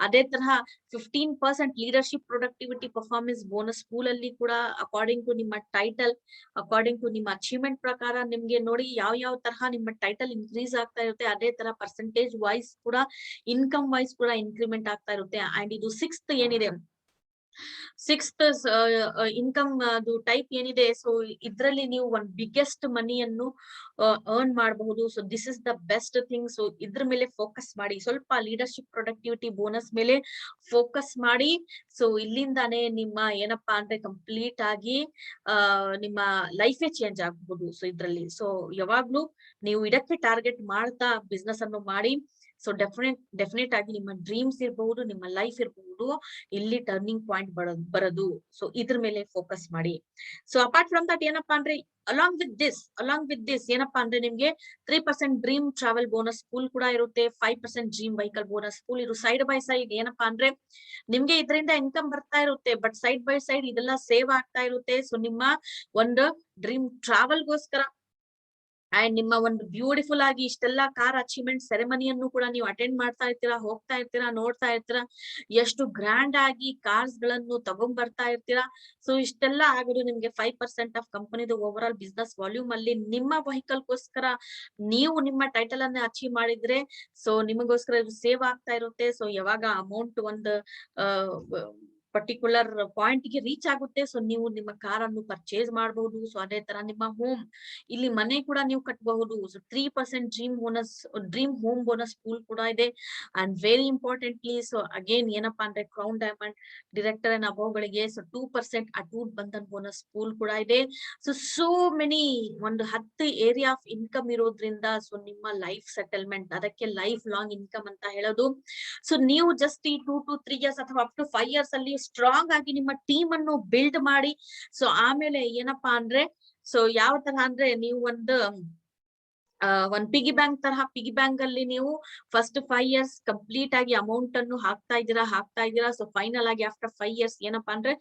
[SPEAKER 2] ಅದೇ ತರಹ 15% leadership productivity performance bonus pool ಅಲ್ಲಿ ಕೂಡ ಅಕಾರ್ಡಿಂಗ್ ಟು ನಿಮ್ಮ ಟೈಟಲ್, ಅಕಾರ್ಡಿಂಗ್ ಟು ನಿಮ್ಮ ಅಚೀವ್ಮೆಂಟ್ ಪ್ರಕಾರ ನಿಮ್ಗೆ ನೋಡಿ ಯಾವ ತರಹ ನಿಮ್ಮ ಟೈಟಲ್ ಇನ್ಕ್ರೀಸ್ ಆಗ್ತಾ ಇರುತ್ತೆ, ಅದೇ ತರ ಪರ್ಸೆಂಟೇಜ್ ವೈಸ್ ಕೂಡ ಇನ್ಕಮ್ ವೈಸ್ ಕೂಡ ಇನ್ಕ್ರಿಮೆಂಟ್ ಆಗ್ತಾ ಇರುತ್ತೆ. ಅಂಡ್ ಇದು ಸಿಕ್ಸ್ತ್ ಏನಿದೆ, ಸಿಕ್ಸ್ತ್ ಇನ್ಕಮ್ ಅದು ಟೈಪ್ ಏನಿದೆ, ಸೊ ಇದ್ರಲ್ಲಿ ನೀವು ಒಂದ್ ಬಿಗ್ಗೆಸ್ಟ್ ಮನಿಯನ್ನು ಅರ್ನ್ ಮಾಡಬಹುದು. So this is the best thing. So ಇದ್ರ ಮೇಲೆ ಫೋಕಸ್ ಮಾಡಿ, ಸ್ವಲ್ಪ ಲೀಡರ್ಶಿಪ್ ಪ್ರೊಡಕ್ಟಿವಿಟಿ ಬೋನಸ್ ಮೇಲೆ ಫೋಕಸ್ ಮಾಡಿ. ಸೊ ಇಲ್ಲಿಂದಾನೇ ನಿಮ್ಮ ಏನಪ್ಪಾ ಅಂದ್ರೆ ಕಂಪ್ಲೀಟ್ ಆಗಿ ನಿಮ್ಮ ಲೈಫೇ ಚೇಂಜ್ ಆಗಬಹುದು. ಸೊ ಇದ್ರಲ್ಲಿ ಸೊ ಯಾವಾಗ್ಲೂ ನೀವು ಇದಕ್ಕೆ ಟಾರ್ಗೆಟ್ ಮಾಡ್ತಾ ಬಿಸ್ನೆಸ್ ಅನ್ನು ಮಾಡಿ. ಸೊ ಡೆಫಿನೆಟ್ ಆಗಿ ನಿಮ್ಮ ಡ್ರೀಮ್ಸ್ ಇರಬಹುದು, ನಿಮ್ಮ ಲೈಫ್ ಇರಬಹುದು, ಇಲ್ಲಿ ಟರ್ನಿಂಗ್ ಪಾಯಿಂಟ್ ಬರೋದು. ಸೊ ಇದ್ರ ಮೇಲೆ ಫೋಕಸ್ ಮಾಡಿ. ಸೊ ಅಪಾರ್ಟ್ ಫ್ರಮ್ ದಟ್ ಏನಪ್ಪಾ ಅಂದ್ರೆ ಅಲಾಂಗ್ ವಿತ್ ದಿಸ್ ಏನಪ್ಪಾ ಅಂದ್ರೆ ನಿಮ್ಗೆ 3% ಡ್ರೀಮ್ ಟ್ರಾವೆಲ್ ಬೋನಸ್ ಪೂಲ್ ಕೂಡ ಇರುತ್ತೆ, 5% ಡ್ರೀಮ್ ವೆಹಿಕಲ್ ಬೋನಸ್ ಪೂಲ್. ಇದು ಸೈಡ್ ಬೈ ಸೈಡ್ ಏನಪ್ಪಾ ಅಂದ್ರೆ ನಿಮ್ಗೆ ಇದರಿಂದ ಇನ್ಕಮ್ ಬರ್ತಾ ಇರುತ್ತೆ, ಬಟ್ ಸೈಡ್ ಬೈ ಸೈಡ್ ಇದೆಲ್ಲ ಸೇವ್ ಆಗ್ತಾ ಇರುತ್ತೆ. ಸೊ ನಿಮ್ಮ ಒಂದು ಡ್ರೀಮ್ ಟ್ರಾವೆಲ್ ಗೋಸ್ಕರ ಅಂಡ್ ನಿಮ್ಮ ಒಂದು ಬ್ಯೂಟಿಫುಲ್ ಆಗಿ ಇಷ್ಟೆಲ್ಲಾ ಕಾರ್ ಅಚೀವ್ಮೆಂಟ್ ಸೆರೆಮನಿಯನ್ನು ಕೂಡ ನೀವು ಅಟೆಂಡ್ ಮಾಡ್ತಾ ಇರ್ತೀರಾ, ಹೋಗ್ತಾ ಇರ್ತೀರಾ, ನೋಡ್ತಾ ಇರ್ತೀರಾ, ಎಷ್ಟು ಗ್ರ್ಯಾಂಡ್ ಆಗಿ ಕಾರ್ಸ್ ಗಳನ್ನು ತಗೊಂಡ್ ಬರ್ತಾ ಇರ್ತೀರಾ. ಸೊ ಇಷ್ಟೆಲ್ಲ ಆಗೋದು ನಿಮ್ಗೆ 5% ಆಫ್ ಕಂಪನಿದು ಓವರ್ ಆಲ್ ಬಿಸ್ನೆಸ್ ವಾಲ್ಯೂಮ್ ಅಲ್ಲಿ ನಿಮ್ಮ ವೆಹಿಕಲ್ ಗೋಸ್ಕರ ನೀವು ನಿಮ್ಮ ಟೈಟಲ್ ಅನ್ನ ಅಚೀವ್ ಮಾಡಿದ್ರೆ ಸೊ ನಿಮಗೋಸ್ಕರ ಇದು ಸೇವ್ ಆಗ್ತಾ ಇರುತ್ತೆ. ಸೊ ಯಾವಾಗ ಅಮೌಂಟ್ ಒಂದು ಪರ್ಟಿಕ್ಯುಲರ್ ಪಾಯಿಂಟ್ ಗೆ ರೀಚ್ ಆಗುತ್ತೆ, ಸೊ ನೀವು ನಿಮ್ಮ ಕಾರ್ ಅನ್ನು ಪರ್ಚೇಸ್ ಮಾಡಬಹುದು. ಸೊ ಅದೇ ತರ ನಿಮ್ಮ ಹೋಮ್, ಇಲ್ಲಿ ಮನೆ ಕೂಡ ನೀವು ಕಟ್ಟಬಹುದು. So 3% dream home bonus pool ಕೂಡ ಇದೆ. And very importantly so again ಏನಪ್ಪಾ ಅಂದ್ರೆ crown diamond director and above ಗಳಿಗೆ ಸೊ 2% ಅಟೂಟ್ ಬಂಧನ್ ಬೋನಸ್ ಪೂಲ್ ಕೂಡ ಇದೆ. ಸೊ ಮೆನಿ ಒಂದು 10 ಏರಿಯಾ ಆಫ್ ಇನ್ಕಮ್ ಇರೋದ್ರಿಂದ ಸೊ ನಿಮ್ಮ ಲೈಫ್ ಸೆಟಲ್ಮೆಂಟ್, ಅದಕ್ಕೆ ಲೈಫ್ ಲಾಂಗ್ ಇನ್ಕಮ್ ಅಂತ ಹೇಳೋದು. ಸೊ ನೀವು ಜಸ್ಟ್ ಈ 2 to 3 years ಅಥವಾ ಅಪ್ ಟು 5 years ಅಲ್ಲಿ ಸ್ಟ್ರಾಂಗ್ ಆಗಿ ನಿಮ್ಮ ಟೀಮ್ ಅನ್ನು ಬಿಲ್ಡ್ ಮಾಡಿ. ಸೊ ಆಮೇಲೆ ಏನಪ್ಪಾ ಅಂದ್ರೆ ಸೊ ಯಾವ ತರ ಅಂದ್ರೆ ನೀವು ಒಂದ್ ಪಿಗಿ ಬ್ಯಾಂಕ್ ತರಹ, ಪಿಗಿ ಬ್ಯಾಂಕ್ ಅಲ್ಲಿ ನೀವು ಫಸ್ಟ್ 5 years ಕಂಪ್ಲೀಟ್ ಆಗಿ ಅಮೌಂಟ್ ಅನ್ನು ಹಾಕ್ತಾ ಇದ್ದೀರಾ. ಸೊ ಫೈನಲ್ ಆಗಿ ಆಫ್ಟರ್ 5 years ಏನಪ್ಪಾ ಅಂದ್ರೆ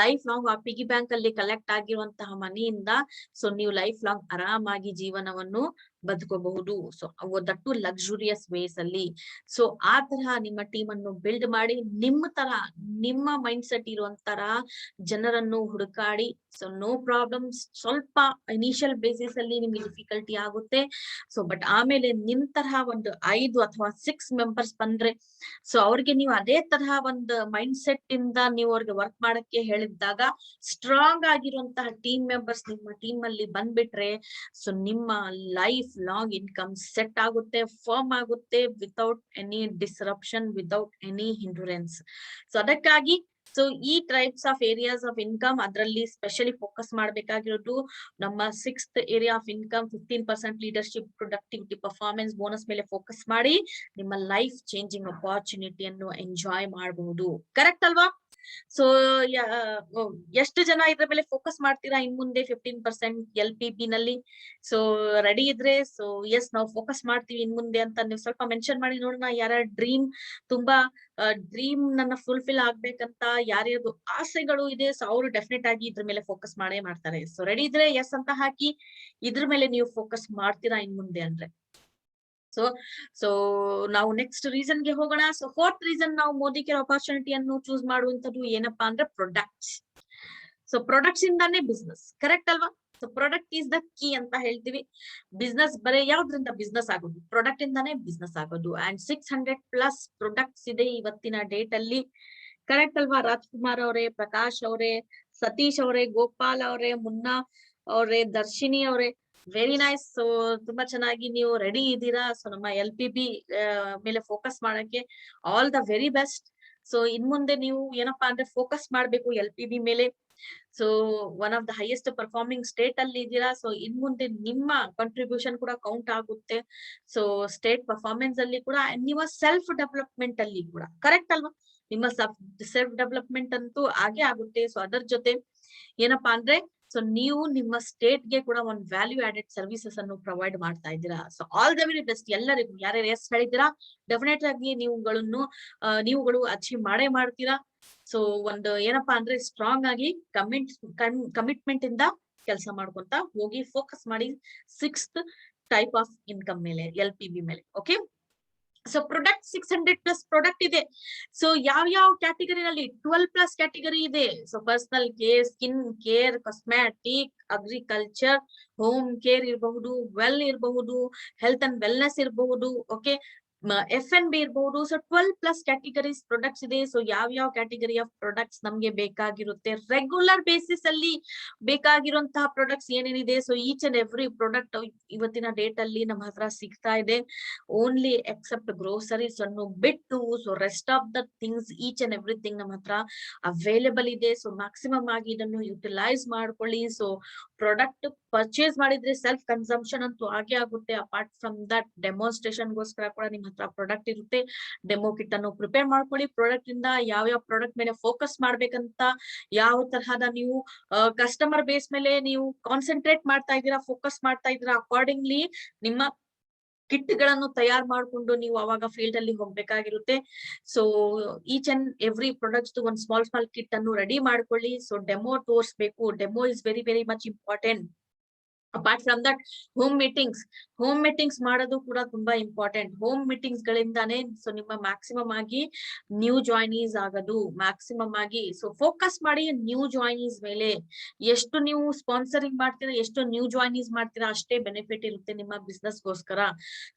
[SPEAKER 2] ಲೈಫ್ ಲಾಂಗ್ ಆ ಪಿಗಿ ಬ್ಯಾಂಕ್ ಅಲ್ಲಿ ಕಲೆಕ್ಟ್ ಆಗಿರುವಂತಹ ಮನಿಯಿಂದ ಸೊ ನೀವು ಲೈಫ್ ಲಾಂಗ್ ಆರಾಮಾಗಿ ಜೀವನವನ್ನು ಬದುಕಬಹುದು. ಸೊ ದಟ್ಟು ಲಕ್ಸುರಿಯಸ್ ವೇಸ್ ಅಲ್ಲಿ. ಸೊ ಆ ತರಹ ನಿಮ್ಮ ಟೀಮ್ ಅನ್ನು ಬಿಲ್ಡ್ ಮಾಡಿ, ನಿಮ್ಮ ಮೈಂಡ್ ಸೆಟ್ ಇರುವಂತರ ಜನರನ್ನು ಹುಡುಕಾಡಿ. ಸೊ ನೋ ಪ್ರಾಬ್ಲಮ್ಸ್, ಸ್ವಲ್ಪ ಇನಿಷಿಯಲ್ ಬೇಸಿಸ್ ಅಲ್ಲಿ ನಿಮ್ಗೆ ಡಿಫಿಕಲ್ಟಿ ಆಗುತ್ತೆ. ಸೊ ಬಟ್ ಆಮೇಲೆ ನಿಮ್ ತರಹ ಒಂದು 5 ಅಥವಾ 6 ಮೆಂಬರ್ಸ್ ಬಂದ್ರೆ ಸೊ ಅವ್ರಿಗೆ ನೀವು ಅದೇ ತರಹ ಒಂದು ಮೈಂಡ್ ಸೆಟ್ ಇಂದ ನೀವು ಅವ್ರಿಗೆ ವರ್ಕ್ ಮಾಡಕ್ಕೆ ಹೇಳಿದಾಗ ಸ್ಟ್ರಾಂಗ್ ಆಗಿರುವಂತಹ ಟೀಮ್ ಮೆಂಬರ್ಸ್ ನಿಮ್ಮ ಟೀಮ್ ಅಲ್ಲಿ ಬಂದ್ಬಿಟ್ರೆ ಸೊ ನಿಮ್ಮ ಲೈಫ್ ಲಾಂಗ್ ಇನ್ಕಮ್ ಸೆಟ್ ಆಗುತ್ತೆ, ಫರ್ಮ್ ಆಗುತ್ತೆ, without any disruption, without any hindrance. So ಅದಕ್ಕಾಗಿ ಸೊ ಈ types of areas of income ಅದರಲ್ಲಿ ಸ್ಪೆಷಲಿ ಫೋಕಸ್ ಮಾಡ್ಬೇಕಾಗಿರೋದು ನಮ್ಮ 6th area of income 15% leadership productivity performance bonus ಮೇಲೆ ಫೋಕಸ್ ಮಾಡಿ ನಿಮ್ಮ ಲೈಫ್ ಚೇಂಜಿಂಗ್ ಅಪಾರ್ಚುನಿಟಿಯನ್ನು ಎಂಜಾಯ್ ಮಾಡಬಹುದು. ಕರೆಕ್ಟ್ ಅಲ್ವಾ? ಸೊ ಎಷ್ಟು ಜನ ಇದ್ರ ಮೇಲೆ ಫೋಕಸ್ ಮಾಡ್ತೀರಾ ಇನ್ ಮುಂದೆ 15% LPP ನಲ್ಲಿ? ಸೊ ರೆಡಿ ಇದ್ರೆ ಸೊ ಎಸ್ ನಾವು ಫೋಕಸ್ ಮಾಡ್ತೀವಿ ಇನ್ ಮುಂದೆ ಅಂತ ನೀವು ಸ್ವಲ್ಪ ಮೆನ್ಷನ್ ಮಾಡಿ ನೋಡೋಣ. ಯಾರ ಡ್ರೀಮ್ ತುಂಬಾ ಡ್ರೀಮ್ ನನ್ನ ಫುಲ್ಫಿಲ್ ಆಗ್ಬೇಕಂತ ಯಾರ್ಯಾರ್ದು ಆಸೆಗಳು ಇದೆ ಸೊ ಅವರು ಡೆಫಿನೆಟ್ ಆಗಿ ಇದ್ರ ಮೇಲೆ ಫೋಕಸ್ ಮಾಡೇ ಮಾಡ್ತಾರೆ. ಸೊ ರೆಡಿ ಇದ್ರೆ ಎಸ್ ಅಂತ ಹಾಕಿ, ಇದ್ರ ಮೇಲೆ ನೀವು ಫೋಕಸ್ ಮಾಡ್ತೀರಾ ಇನ್ ಮುಂದೆ ಅಂದ್ರೆ. ಸೊ ನಾವು ನೆಕ್ಸ್ಟ್ ರೀಸನ್ ಗೆ ಹೋಗೋಣ. ಸೊ 4th ರೀಸನ್ ನಾವು ಮೋದಿ ಕೇರ್ ಅಪಾರ್ಚುನಿಟಿಯನ್ನು ಚೂಸ್ ಮಾಡುವಂತದ್ದು ಏನಪ್ಪಾ ಅಂದ್ರೆ ಪ್ರಾಡಕ್ಟ್ಸ್. ಸೊ ಪ್ರಾಡಕ್ಟ್ಸ್ ಇಂದಾನೇ ಬಿಸ್ನೆಸ್, ಕರೆಕ್ಟ್ ಅಲ್ವಾ? So product is the key ಅಂತ ಹೇಳ್ತೀವಿ. ಬಿಸ್ನೆಸ್ ಬರೀ ಯಾವ್ದ್ರಿಂದ ಬಿಸ್ನೆಸ್ ಆಗೋದು? ಪ್ರಾಡಕ್ಟ್ ಇಂದಾನೇ ಬಿಸ್ನೆಸ್ ಆಗೋದು. ಅಂಡ್ 600+ ಪ್ರಾಡಕ್ಟ್ಸ್ ಇದೆ ಇವತ್ತಿನ ಡೇಟ್ ಅಲ್ಲಿ, ಕರೆಕ್ಟ್ ಅಲ್ವಾ? ರಾಜ್ಕುಮಾರ್ ಅವರೇ, ಪ್ರಕಾಶ್ ಅವರೇ, ಸತೀಶ್ ಅವರೇ, ಗೋಪಾಲ್ ಅವರೇ, ಮುನ್ನಾ ಅವರೇ, ದರ್ಶಿನಿ ಅವರೇ, ವೆರಿ ನೈಸ್. ಸೊ ತುಂಬಾ ಚೆನ್ನಾಗಿ ನೀವು ರೆಡಿ ಇದ್ದೀರಾ. ಸೊ ನಮ್ಮ LPP ಮೇಲೆ ಫೋಕಸ್ ಮಾಡಕ್ಕೆ all the very best. So in ಮುಂದೆ ನೀವು ಏನಪ್ಪಾ ಅಂದ್ರೆ ಫೋಕಸ್ ಮಾಡ್ಬೇಕು LPP ಮೇಲೆ. So one of the highest performing state ಅಲ್ಲಿ ಇದ್ದೀರಾ. ಸೊ ಇನ್ ಮುಂದೆ ನಿಮ್ಮ ಕಾಂಟ್ರಿಬ್ಯೂಷನ್ ಕೂಡ ಕೌಂಟ್ ಆಗುತ್ತೆ. ಸೊ ಸ್ಟೇಟ್ ಪರ್ಫಾರ್ಮೆನ್ಸ್ ಅಲ್ಲಿ ಕೂಡ, ನಿಮ್ಮ ಸೆಲ್ಫ್ ಡೆವಲಪ್ಮೆಂಟ್ ಅಲ್ಲಿ ಕೂಡ, ಕರೆಕ್ಟ್ ಅಲ್ವಾ? ನಿಮ್ಮ ಸೆಲ್ಫ್ ಡೆವಲಪ್ಮೆಂಟ್ ಅಂತೂ ಆಗೇ ಆಗುತ್ತೆ. ಸೊ ಅದರ ಜೊತೆ ಏನಪ್ಪಾ ಅಂದ್ರೆ ಸೊ ನೀವು ನಿಮ್ಮ ಸ್ಟೇಟ್ ಗೆ ಕೂಡ ಒಂದು ವ್ಯಾಲ್ಯೂ ಆಡೆಡ್ ಸರ್ವಿಸಸ್ ಅನ್ನು ಪ್ರೊವೈಡ್ ಮಾಡ್ತಾ ಇದ್ದೀರಾ. So all the very best ಎಲ್ಲರಿಗೂ. ಯಾರ್ಯಾರು ಎಸ್ ಹೇಳಿದ್ದೀರಾ ಡೆಫಿನೆಟ್ ಆಗಿ ನೀವುಗಳು ಅಚೀವ್ ಮಾಡೇ ಮಾಡ್ತೀರಾ. ಸೊ ಒಂದು ಏನಪ್ಪಾ ಅಂದ್ರೆ ಸ್ಟ್ರಾಂಗ್ ಆಗಿ ಕಮಿಟ್ಮೆಂಟ್ ಇಂದ ಕೆಲಸ ಮಾಡ್ಕೊಂತ ಹೋಗಿ ಫೋಕಸ್ ಮಾಡಿ 6th ಟೈಪ್ ಆಫ್ ಇನ್ಕಮ್ ಮೇಲೆ, LPB ಮೇಲೆ. ಓಕೆ, ಸೊ ಪ್ರಾಡಕ್ಟ್ 600+ ಪ್ರಾಡಕ್ಟ್ ಇದೆ. ಸೊ ಯಾವ ಕ್ಯಾಟಗರಿನಲ್ಲಿ 12+ ಕ್ಯಾಟಗರಿ ಇದೆ. So personal care, skin care, cosmetic, agriculture, home care ಇರಬಹುದು, ವೆಲ್ ಇರಬಹುದು, ಹೆಲ್ತ್ ಅಂಡ್ ವೆಲ್ನೆಸ್ ಇರಬಹುದು, ಓಕೆ, FNB ಇರಬಹುದು. ಸೊ 12+ ಕ್ಯಾಟಗರೀಸ್ ಪ್ರಾಡಕ್ಟ್ಸ್ ಇದೆ. ಸೊ ಯಾವ ಕ್ಯಾಟಗರಿ ಆಫ್ ಪ್ರಾಡಕ್ಟ್ಸ್ ನಮ್ಗೆ ಬೇಕಾಗಿರುತ್ತೆ, ರೆಗ್ಯುಲರ್ ಬೇಸಿಸ್ ಅಲ್ಲಿ ಬೇಕಾಗಿರುವಂತಹ ಪ್ರಾಡಕ್ಟ್ಸ್ ಏನೇನಿದೆ. So each and every product ಇವತ್ತಿನ ಡೇಟ್ ಅಲ್ಲಿ ನಮ್ಮ ಹತ್ರ ಸಿಗ್ತಾ ಇದೆ. ಓನ್ಲಿ ಎಕ್ಸೆಪ್ಟ್ ಗ್ರೋಸರೀಸ್ ಅನ್ನು ಬಿಟ್ಟು, so rest of the things each and everything ನಮ್ಮ ಹತ್ರ ಅವೈಲೇಬಲ್ ಇದೆ. ಸೊ ಮ್ಯಾಕ್ಸಿಮಮ್ ಆಗಿ ಇದನ್ನು ಯುಟಿಲೈಸ್ ಮಾಡ್ಕೊಳ್ಳಿ. ಸೊ ಪ್ರಾಡಕ್ಟ್ ಪರ್ಚೇಸ್ ಮಾಡಿದ್ರೆ ಸೆಲ್ಫ್ ಕನ್ಸಂಪ್ಷನ್ ಅಂತೂ ಆಗೇ ಆಗುತ್ತೆ. ಅಪಾರ್ಟ್ ಫ್ರಮ್ ದಟ್ ಡೆಮೋನ್ಸ್ಟ್ರೇಷನ್ ಗೋಸ್ಕರ ಕೂಡ ನಿಮ್ಮ ಹತ್ರ ಪ್ರಾಡಕ್ಟ್ ಇರುತ್ತೆ. ಡೆಮೋ ಕಿಟ್ ಅನ್ನು ಪ್ರಿಪೇರ್ ಮಾಡ್ಕೊಳ್ಳಿ. ಪ್ರಾಡಕ್ಟ್ ಇಂದ ಯಾವ ಪ್ರಾಡಕ್ಟ್ ಮೇಲೆ ಫೋಕಸ್ ಮಾಡ್ಬೇಕಂತ, ಯಾವ ತರಹದ ನೀವು ಕಸ್ಟಮರ್ ಬೇಸ್ ಮೇಲೆ ನೀವು ಕಾನ್ಸಂಟ್ರೇಟ್ ಮಾಡ್ತಾ ಇದ್ದೀರಾ, ಫೋಕಸ್ ಮಾಡ್ತಾ ಇದ್ದೀರಾ, ಅಕಾರ್ಡಿಂಗ್ಲಿ ನಿಮ್ಮ ಕಿಟ್ ಗಳನ್ನು ತಯಾರು ಮಾಡ್ಕೊಂಡು ನೀವು ಅವಾಗ ಫೀಲ್ಡ್ ಅಲ್ಲಿ ಹೋಗ್ಬೇಕಾಗಿರುತ್ತೆ. So each and every products ಒಂದು ಸ್ಮಾಲ್ ಕಿಟ್ ಅನ್ನು ರೆಡಿ ಮಾಡ್ಕೊಳ್ಳಿ. ಸೊ ಡೆಮೋ ತೋರಿಸ್ಬೇಕು. Demo is very very much important. Apart from that home meetings ಮಾಡೋದು ಕೂಡ ತುಂಬಾ ಇಂಪಾರ್ಟೆಂಟ್. ಹೋಮ್ ಮೀಟಿಂಗ್ಸ್ ಗಳಿಂದಾನೇ ಸೊ ನಿಮ್ಮ ಮ್ಯಾಕ್ಸಿಮಮ್ ಆಗಿ ನ್ಯೂ ಜಾಯ್ನೀಸ್ ಆಗೋದು, ಮ್ಯಾಕ್ಸಿಮಮ್ ಆಗಿ. ಸೊ ಫೋಕಸ್ ಮಾಡಿ ನ್ಯೂ ಜಾಯ್ನೀಸ್ ಮೇಲೆ. ಎಷ್ಟು ನೀವು ಸ್ಪಾನ್ಸರಿಂಗ್ ಮಾಡ್ತೀರಾ, ಎಷ್ಟು ನ್ಯೂ ಜಾಯ್ನೀಸ್ ಮಾಡ್ತೀರಾ, ಅಷ್ಟೇ ಬೆನಿಫಿಟ್ ಇರುತ್ತೆ ನಿಮ್ಮ ಬಿಸ್ನೆಸ್ ಗೋಸ್ಕರ.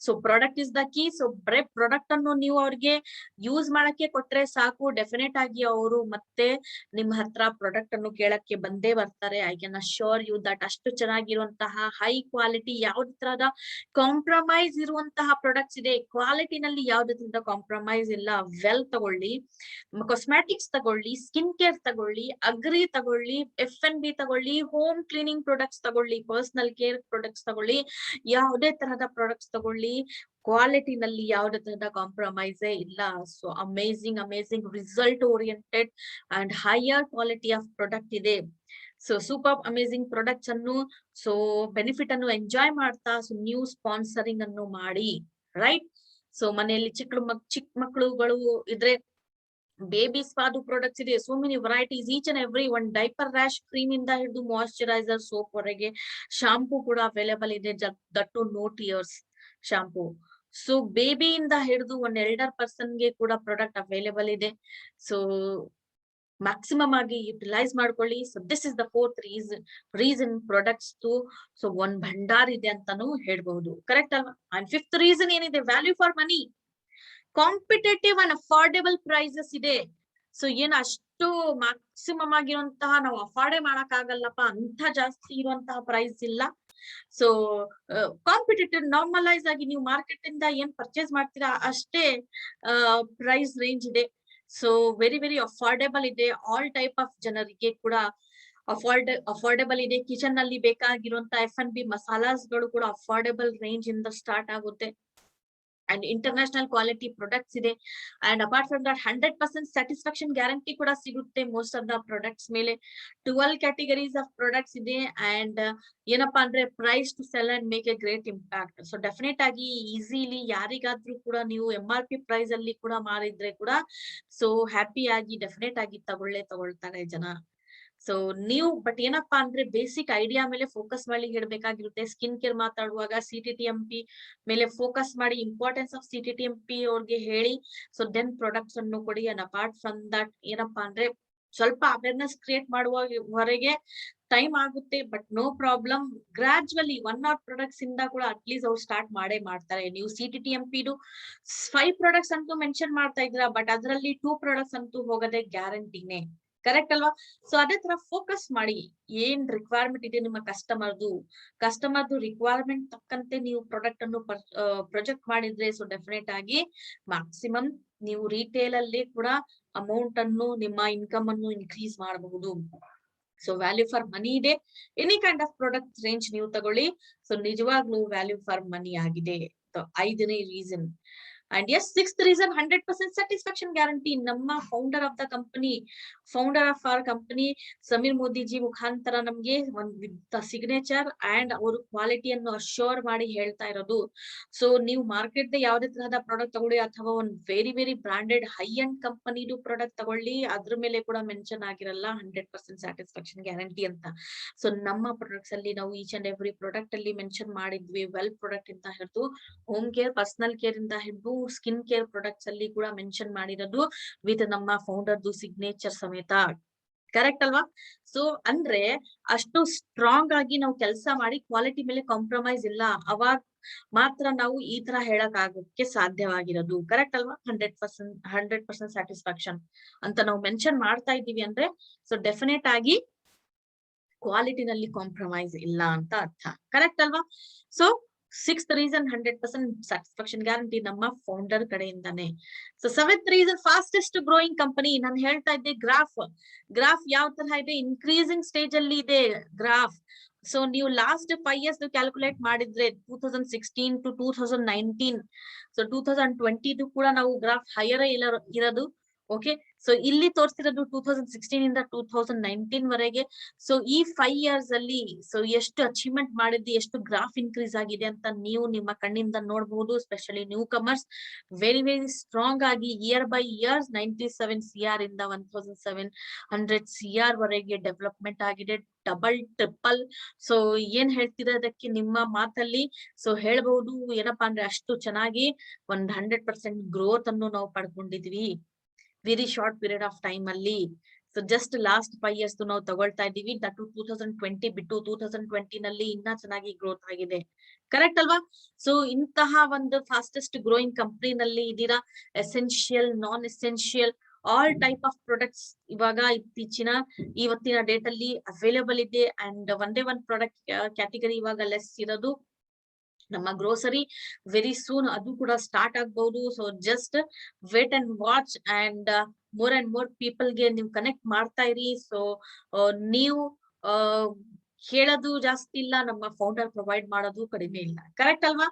[SPEAKER 2] So product is the key. So ಬರೇ ಪ್ರಾಡಕ್ಟ್ ಅನ್ನು ನೀವು ಅವ್ರಿಗೆ ಯೂಸ್ ಮಾಡಕ್ಕೆ ಕೊಟ್ರೆ ಸಾಕು, ಡೆಫಿನೆಟ್ ಆಗಿ ಅವರು ಮತ್ತೆ ನಿಮ್ಮ ಹತ್ರ ಪ್ರಾಡಕ್ಟ್ ಅನ್ನು ಕೇಳಕ್ಕೆ ಬಂದೇ ಬರ್ತಾರೆ. I can assure you that ಅಷ್ಟು ಚೆನ್ನಾಗಿರುವಂತಹ ಹೈ ಕ್ವಾಲಿಟಿ, ಯಾವುದೇ ತರಹದ ಕಾಂಪ್ರಮೈಸ್ ಇರುವಂತಹ ಪ್ರಾಡಕ್ಟ್ಸ್ ಇದೆ. ಕ್ವಾಲಿಟಿನಲ್ಲಿ ಯಾವುದೇ ತರಹದ ಕಾಂಪ್ರಮೈಸ್ ಇಲ್ಲ. ವೆಲ್ ತಗೊಳ್ಳಿ, ಕಾಸ್ಮೆಟಿಕ್ಸ್ ತಗೊಳ್ಳಿ, ಸ್ಕಿನ್ ಕೇರ್ ತಗೊಳ್ಳಿ, ಅಗ್ರಿ ತಗೊಳ್ಳಿ, FNB ತಗೊಳ್ಳಿ, ಹೋಮ್ ಕ್ಲೀನಿಂಗ್ ಪ್ರಾಡಕ್ಟ್ಸ್ ತಗೊಳ್ಳಿ, ಪರ್ಸನಲ್ ಕೇರ್ ಪ್ರಾಡಕ್ಟ್ಸ್ ತಗೊಳ್ಳಿ, ಯಾವುದೇ ತರಹದ ಪ್ರಾಡಕ್ಟ್ಸ್ ತಗೊಳ್ಳಿ, ಕ್ವಾಲಿಟಿನಲ್ಲಿ ಯಾವುದೇ ತರಹದ ಕಾಂಪ್ರಮೈಸ್ ಇಲ್ಲ. So amazing result oriented and higher quality of product ಇದೆ. ಸೊ ಸೂಪರ್ ಅಮೇಸಿಂಗ್ ಪ್ರಾಡಕ್ಟ್ಸ್ ಅನ್ನು, ಸೊ ಬೆನಿಫಿಟ್ ಅನ್ನು ಎಂಜಾಯ್ ಮಾಡ್ತಾ ಸೊ ನ್ಯೂ ಸ್ಪಾನ್ಸರಿಂಗ್ ಅನ್ನು ಮಾಡಿ, ರೈಟ್. ಸೊ ಮನೆಯಲ್ಲಿ ಚಿಕ್ಕ ಮಕ್ಕಳುಗಳು ಇದ್ರೆ ಬೇಬಿ ಸ್ಪಾದು ಪ್ರಾಡಕ್ಟ್ಸ್ ಇದೆ. So many varieties, each and every one diaper rash cream ಇಂದ ಹಿಡಿದು ಮಾಯಿಶ್ಚರೈಸರ್, ಸೋಪ್ ವರೆಗೆ ಶಾಂಪೂ ಕೂಡ ಅವೈಲೇಬಲ್ ಇದೆ. That too no tears shampoo. So ಬೇಬಿಯಿಂದ ಹಿಡಿದು ಒಂದು ಎಲ್ಡರ್ ಪರ್ಸನ್ಗೆ ಕೂಡ ಪ್ರಾಡಕ್ಟ್ ಅವೈಲೇಬಲ್ ಇದೆ. ಸೊ ಮ್ಯಾಕ್ಸಿಮಮ್ ಆಗಿ ಯುಟಿಲೈಸ್ ಮಾಡ್ಕೊಳ್ಳಿ. So this is the 4th reason products so ಒಂದ್ ಭಂಡಾರ್ ಇದೆ ಅಂತಾನು ಹೇಳ್ಬಹುದು, ಕರೆಕ್ಟ್ ಅಲ್ವಾ? ಅಂಡ್ 5th ರೀಸನ್ ಏನಿದೆ, value for money. Competitive and affordable prices ಇದೆ. ಸೊ ಏನ್ ಅಷ್ಟು ಮ್ಯಾಕ್ಸಿಮಮ್ ಆಗಿರುವಂತಹ ನಾವು ಅಫೋರ್ಡೇ ಮಾಡಕ್ ಆಗಲ್ಲಪ್ಪ ಅಂತ ಜಾಸ್ತಿ ಇರುವಂತಹ ಪ್ರೈಸ್ ಇಲ್ಲ. ಸೊ ಕಾಂಪಿಟೇಟಿವ್, ನಾರ್ಮಲೈಸ್ ಆಗಿ ನೀವು ಮಾರ್ಕೆಟ್ ಇಂದ ಏನ್ ಪರ್ಚೇಸ್ ಮಾಡ್ತೀರಾ ಅಷ್ಟೇ ಪ್ರೈಸ್ ರೇಂಜ್ ಇದೆ. ಸೊ ವೆರಿ ವೆರಿ ಅಫೋರ್ಡೆಬಲ್ ಇದೆ. ಆಲ್ ಟೈಪ್ ಆಫ್ ಜನರಿಗೆ ಕೂಡ ಅಫೋರ್ಡೆಬಲ್ ಇದೆ. ಕಿಚನ್ ನಲ್ಲಿ ಬೇಕಾಗಿರುವಂತ FNB ಮಸಾಲಾಸ್ ಗಳು ಕೂಡ ಅಫೋರ್ಡೆಬಲ್ ರೇಂಜ್ ಇಂದ ಸ್ಟಾರ್ಟ್ ಆಗುತ್ತೆ. ಅಂಡ್ ಇಂಟರ್ನ್ಯಾಷನಲ್ ಕ್ವಾಲಿಟಿ ಪ್ರಾಡಕ್ಟ್ಸ್ ಇದೆ. And apart from that 100% satisfaction guarantee ಕೂಡ ಸಿಗುತ್ತೆ ಮೋಸ್ಟ್ ಆಫ್ ದ ಪ್ರಾಡಕ್ಟ್ಸ್ ಮೇಲೆ. 12 ಕ್ಯಾಟಗರೀಸ್ ಆಫ್ ಪ್ರಾಡಕ್ಟ್ಸ್ ಇದೆ. ಅಂಡ್ ಏನಪ್ಪಾ ಅಂದ್ರೆ price to sell and make a great impact. So definite ಆಗಿ ಈಸಿಲಿ ಯಾರಿಗಾದ್ರೂ ಕೂಡ ನೀವು MRP ಪ್ರೈಸ್ ಅಲ್ಲಿ ಕೂಡ ಮಾರಿದ್ರೆ ಕೂಡ ಸೊ ಹ್ಯಾಪಿ ಆಗಿ ಡೆಫಿನೆಟ್ ಆಗಿ ತಗೊಳ್ತಾರೆ ಜನ. ಸೊ ನೀವು ಬಟ್ ಏನಪ್ಪಾ ಅಂದ್ರೆ ಬೇಸಿಕ್ ಐಡಿಯಾ ಮೇಲೆ ಫೋಕಸ್ ಮಾಡಿ ಹೇಳ್ಬೇಕಾಗಿರುತ್ತೆ. ಸ್ಕಿನ್ ಕೇರ್ ಮಾತಾಡುವಾಗ CTTMP ಮೇಲೆ ಫೋಕಸ್ ಮಾಡಿ, ಇಂಪಾರ್ಟೆನ್ಸ್ ಆಫ್ CTTMP ಅವ್ರಿಗೆ ಹೇಳಿ. ಸೊ ದೆನ್ ಪ್ರಾಡಕ್ಟ್ಸ್ ಅನ್ನು ಕೊಡಿ. ಅಂಡ್ ಅಪಾರ್ಟ್ ಫ್ರಮ್ ದಟ್ ಏನಪ್ಪಾ ಅಂದ್ರೆ ಸ್ವಲ್ಪ ಅವೇರ್ನೆಸ್ ಕ್ರಿಯೇಟ್ ಮಾಡುವವರೆಗೆ ಟೈಮ್ ಆಗುತ್ತೆ, but no problem. Gradually 1 or 2 products ಇಂದ ಕೂಡ ಅಟ್ಲೀಸ್ಟ್ ಅವ್ರು ಸ್ಟಾರ್ಟ್ ಮಾಡ್ತಾರೆ. ನೀವು CTTMP 5 ಪ್ರಾಡಕ್ಟ್ಸ್ ಅಂತೂ ಮೆನ್ಷನ್ ಮಾಡ್ತಾ ಇದ್ದೀರಾ, ಬಟ್ ಅದರಲ್ಲಿ 2 ಪ್ರಾಡಕ್ಟ್ಸ್ ಅಂತೂ ಹೋಗೋದೇ ಗ್ಯಾರಂಟಿನೇ, ಕರೆಕ್ಟ್ ಅಲ್ವಾ? ಸೊ ಅದೇ ತರ ಫೋಕಸ್ ಮಾಡಿ. ಏನ್ ರಿಕ್ವೈರ್ಮೆಂಟ್ ಇದೆ ನಿಮ್ಮ ಕಸ್ಟಮರ್ದು ರಿಕ್ವೈರ್ಮೆಂಟ್ ತಕ್ಕಂತೆ ನೀವು ಪ್ರಾಡಕ್ಟ್ ಅನ್ನು ಪ್ರೊಜೆಕ್ಟ್ ಮಾಡಿದ್ರೆ ಸೊ ಡೆಫಿನೆಟ್ ಆಗಿ ಮ್ಯಾಕ್ಸಿಮಮ್ ನೀವು ರಿಟೇಲ್ ಅಲ್ಲಿ ಕೂಡ ಅಮೌಂಟ್ ಅನ್ನು, ನಿಮ್ಮ ಇನ್ಕಮ್ ಅನ್ನು ಇನ್ಕ್ರೀಸ್ ಮಾಡಬಹುದು. ಸೊ ವ್ಯಾಲ್ಯೂ ಫಾರ್ ಮನಿ ಇದೆ. Any kind of product range ನೀವು ತಗೊಳ್ಳಿ. ಸೊ ನಿಜವಾಗ್ಲೂ ವ್ಯಾಲ್ಯೂ ಫಾರ್ ಮನಿ ಆಗಿದೆ. 5ನೇ reason. And yes sixth reason 100% satisfaction guarantee. ನಮ್ಮ founder of the company, founder of our company Sameer Modiji ಮುಖಾಂತರ ನಮ್ಗೆ ಒಂದು ಸಿಗ್ನೇಚರ್ ಅಂಡ್ ಅವರು ಕ್ವಾಲಿಟಿಯನ್ನು ಅಶ್ಯೂರ್ ಮಾಡಿ ಹೇಳ್ತಾ ಇರೋದು. ಸೊ ನೀವು ಮಾರ್ಕೆಟ್ ಯಾವುದೇ ತರಹದ ಪ್ರಾಡಕ್ಟ್ ತಗೊಳ್ಳಿ ಅಥವಾ ಒಂದು ವೆರಿ ಬ್ರಾಂಡೆಡ್ ಹೈ ಅಂಡ್ ಕಂಪನಿದು ಪ್ರಾಡಕ್ಟ್ ತಗೊಳ್ಳಿ, ಅದ್ರ ಮೇಲೆ ಕೂಡ ಮೆನ್ಷನ್ ಆಗಿರಲ್ಲ 100% ಸ್ಯಾಟಿಸ್ಫ್ಯಾಕ್ಷನ್ ಗ್ಯಾರಂಟಿ ಅಂತ. ಸೊ ನಮ್ಮ ಪ್ರಾಡಕ್ಟ್ಸ್ ಅಲ್ಲಿ ನಾವು ಈಚ್ ಅಂಡ್ ಎವ್ರಿ ಪ್ರಾಡಕ್ಟ್ ಅಲ್ಲಿ ಮೆನ್ಷನ್ ಮಾಡಿದ್ವಿ. ವೆಲ್ ಪ್ರಾಡಕ್ಟ್ ಇಂದ ಹಿಡಿದು ಹೋಮ್ ಕೇರ್, ಪರ್ಸನಲ್ ಕೇರ್ ಇಂದ ಹಿಡಿದು ಸ್ಕಿನ್ ಕೇರ್ ಪ್ರಾಡಕ್ಟ್ಸ್ ಅಲ್ಲಿ ಕೂಡ ಮೆನ್ಷನ್ ಮಾಡಿರೋದು ವಿತ್ ನಮ್ಮ ಫೌಂಡರ್ದು ಸಿಗ್ನೇಚರ್ ಸಮೇತ. ಕರೆಕ್ಟ್ ಅಲ್ವಾ? ಸೊ ಅಂದ್ರೆ ಅಷ್ಟು ಸ್ಟ್ರಾಂಗ್ ಆಗಿ ನಾವು ಕೆಲಸ ಮಾಡಿ ಕ್ವಾಲಿಟಿ ಮೇಲೆ ಕಾಂಪ್ರಮೈಸ್ ಇಲ್ಲ, ಅವಾಗ ಮಾತ್ರ ನಾವು ಈ ತರ ಹೇಳಕ್ ಆಗೋಕ್ಕೆ ಸಾಧ್ಯವಾಗಿರೋದು. ಕರೆಕ್ಟ್ ಅಲ್ವಾ? 100% ಸ್ಯಾಟಿಸ್ಫ್ಯಾಕ್ಷನ್ ಅಂತ ನಾವು ಮೆನ್ಷನ್ ಮಾಡ್ತಾ ಇದ್ದೀವಿ ಅಂದ್ರೆ ಸೊ ಡೆಫಿನೆಟ್ ಆಗಿ ಕ್ವಾಲಿಟಿನಲ್ಲಿ ಕಾಂಪ್ರಮೈಸ್ ಇಲ್ಲ ಅಂತ ಅರ್ಥ. ಕರೆಕ್ಟ್ ಅಲ್ವಾ? So sixth reason 100% satisfaction guarantee ನಮ್ಮ ಫೌಂಡರ್ ಕಡೆಯಿಂದಾನೆ. So seventh reason fastest growing company. ನಾನು ಹೇಳ್ತಾ ಇದ್ದೆ ಗ್ರಾಫ್ ಯಾವ ತರ ಇದೆ, ಇನ್ಕ್ರೀಸಿಂಗ್ ಸ್ಟೇಜ್ ಅಲ್ಲಿ ಇದೆ ಗ್ರಾಫ್. ಸೊ ನೀವು ಲಾಸ್ಟ್ 5 years ಕ್ಯಾಲ್ಕುಲೇಟ್ ಮಾಡಿದ್ರೆ 2016 to 2019, ಸೊ 2020 ಕೂಡ ನಾವು ಗ್ರಾಫ್ ಹೈಯರ್ ಇರೋದು. ಓಕೆ, ಸೊ ಇಲ್ಲಿ ತೋರಿಸ್ತಿರೋದು 2016 ಇಂದ 2019 ವರೆಗೆ. ಸೊ ಈ 5 years ಅಲ್ಲಿ ಸೊ ಎಷ್ಟು ಅಚೀವ್ಮೆಂಟ್ ಮಾಡಿದ್ವಿ, ಎಷ್ಟು ಗ್ರಾಫ್ ಇನ್ಕ್ರೀಸ್ ಆಗಿದೆ ಅಂತ ನೀವು ನಿಮ್ಮ ಕಣ್ಣಿಂದ ನೋಡಬಹುದು. Specially new comers very strong ಆಗಿ ಇಯರ್ ಬೈ ಇಯರ್ಸ್ 97 CR ಇಂದ 1700 CR ವರೆಗೆ ಡೆವಲಪ್ಮೆಂಟ್ ಆಗಿದೆ, ಡಬಲ್ ಟ್ರಿಪಲ್. ಸೊ ಏನ್ ಹೇಳ್ತಿರೋದಕ್ಕೆ ನಿಮ್ಮ ಮಾತಲ್ಲಿ ಸೊ ಹೇಳ್ಬಹುದು ಏನಪ್ಪಾ ಅಂದ್ರೆ ಅಷ್ಟು ಚೆನ್ನಾಗಿ 100% ಗ್ರೋತ್ ಅನ್ನು ನಾವು ಪಡ್ಕೊಂಡಿದ್ವಿ very short period of time ಅಲ್ಲಿ. ಸೊ ಜಸ್ಟ್ ಲಾಸ್ಟ್ 5 years ನಾವು ತಗೊಳ್ತಾ ಇದೀವಿ. ದಟ್ 2020 ಬಿಟ್ಟು 2020 ನಲ್ಲಿ ಇನ್ನ ಚೆನ್ನಾಗಿ ಗ್ರೋತ್ ಆಗಿದೆ. ಕರೆಕ್ಟ್ ಅಲ್ವಾ? ಸೊ ಇಂತಹ ಒಂದು ಫಾಸ್ಟೆಸ್ಟ್ ಗ್ರೋಯಿಂಗ್ ಕಂಪನಿನಲ್ಲಿ ಇದೀರಾ. Essential, non essential all type of products ಇವಾಗ ಇವತ್ತಿನ ಡೇಟ್ ಅಲ್ಲಿ ಅವೈಲೇಬಲ್ ಇದೆ. ಅಂಡ್ ಒಂದೇ ಒಂದು ಪ್ರಾಡಕ್ಟ್ ಕ್ಯಾಟಗರಿ ಇವಾಗ ಲೆಸ್ ಇರೋದು ನಮ್ಮ ಗ್ರೋಸರಿ. ವೆರಿ ಸೂನ್ ಅದು ಕೂಡ ಸ್ಟಾರ್ಟ್ ಆಗ್ಬಹುದು. So just wait and watch and more people ಗೆ ನೀವು ಕನೆಕ್ಟ್ ಮಾಡ್ತಾ ಇರಿ. ಸೊ ನೀವು ಹೇಳೋದು ಜಾಸ್ತಿ ಇಲ್ಲ, ನಮ್ಮ ಫೌಂಡರ್ ಪ್ರೊವೈಡ್ ಮಾಡೋದು ಕಡಿಮೆ ಇಲ್ಲ. ಕರೆಕ್ಟ್ ಅಲ್ವಾ?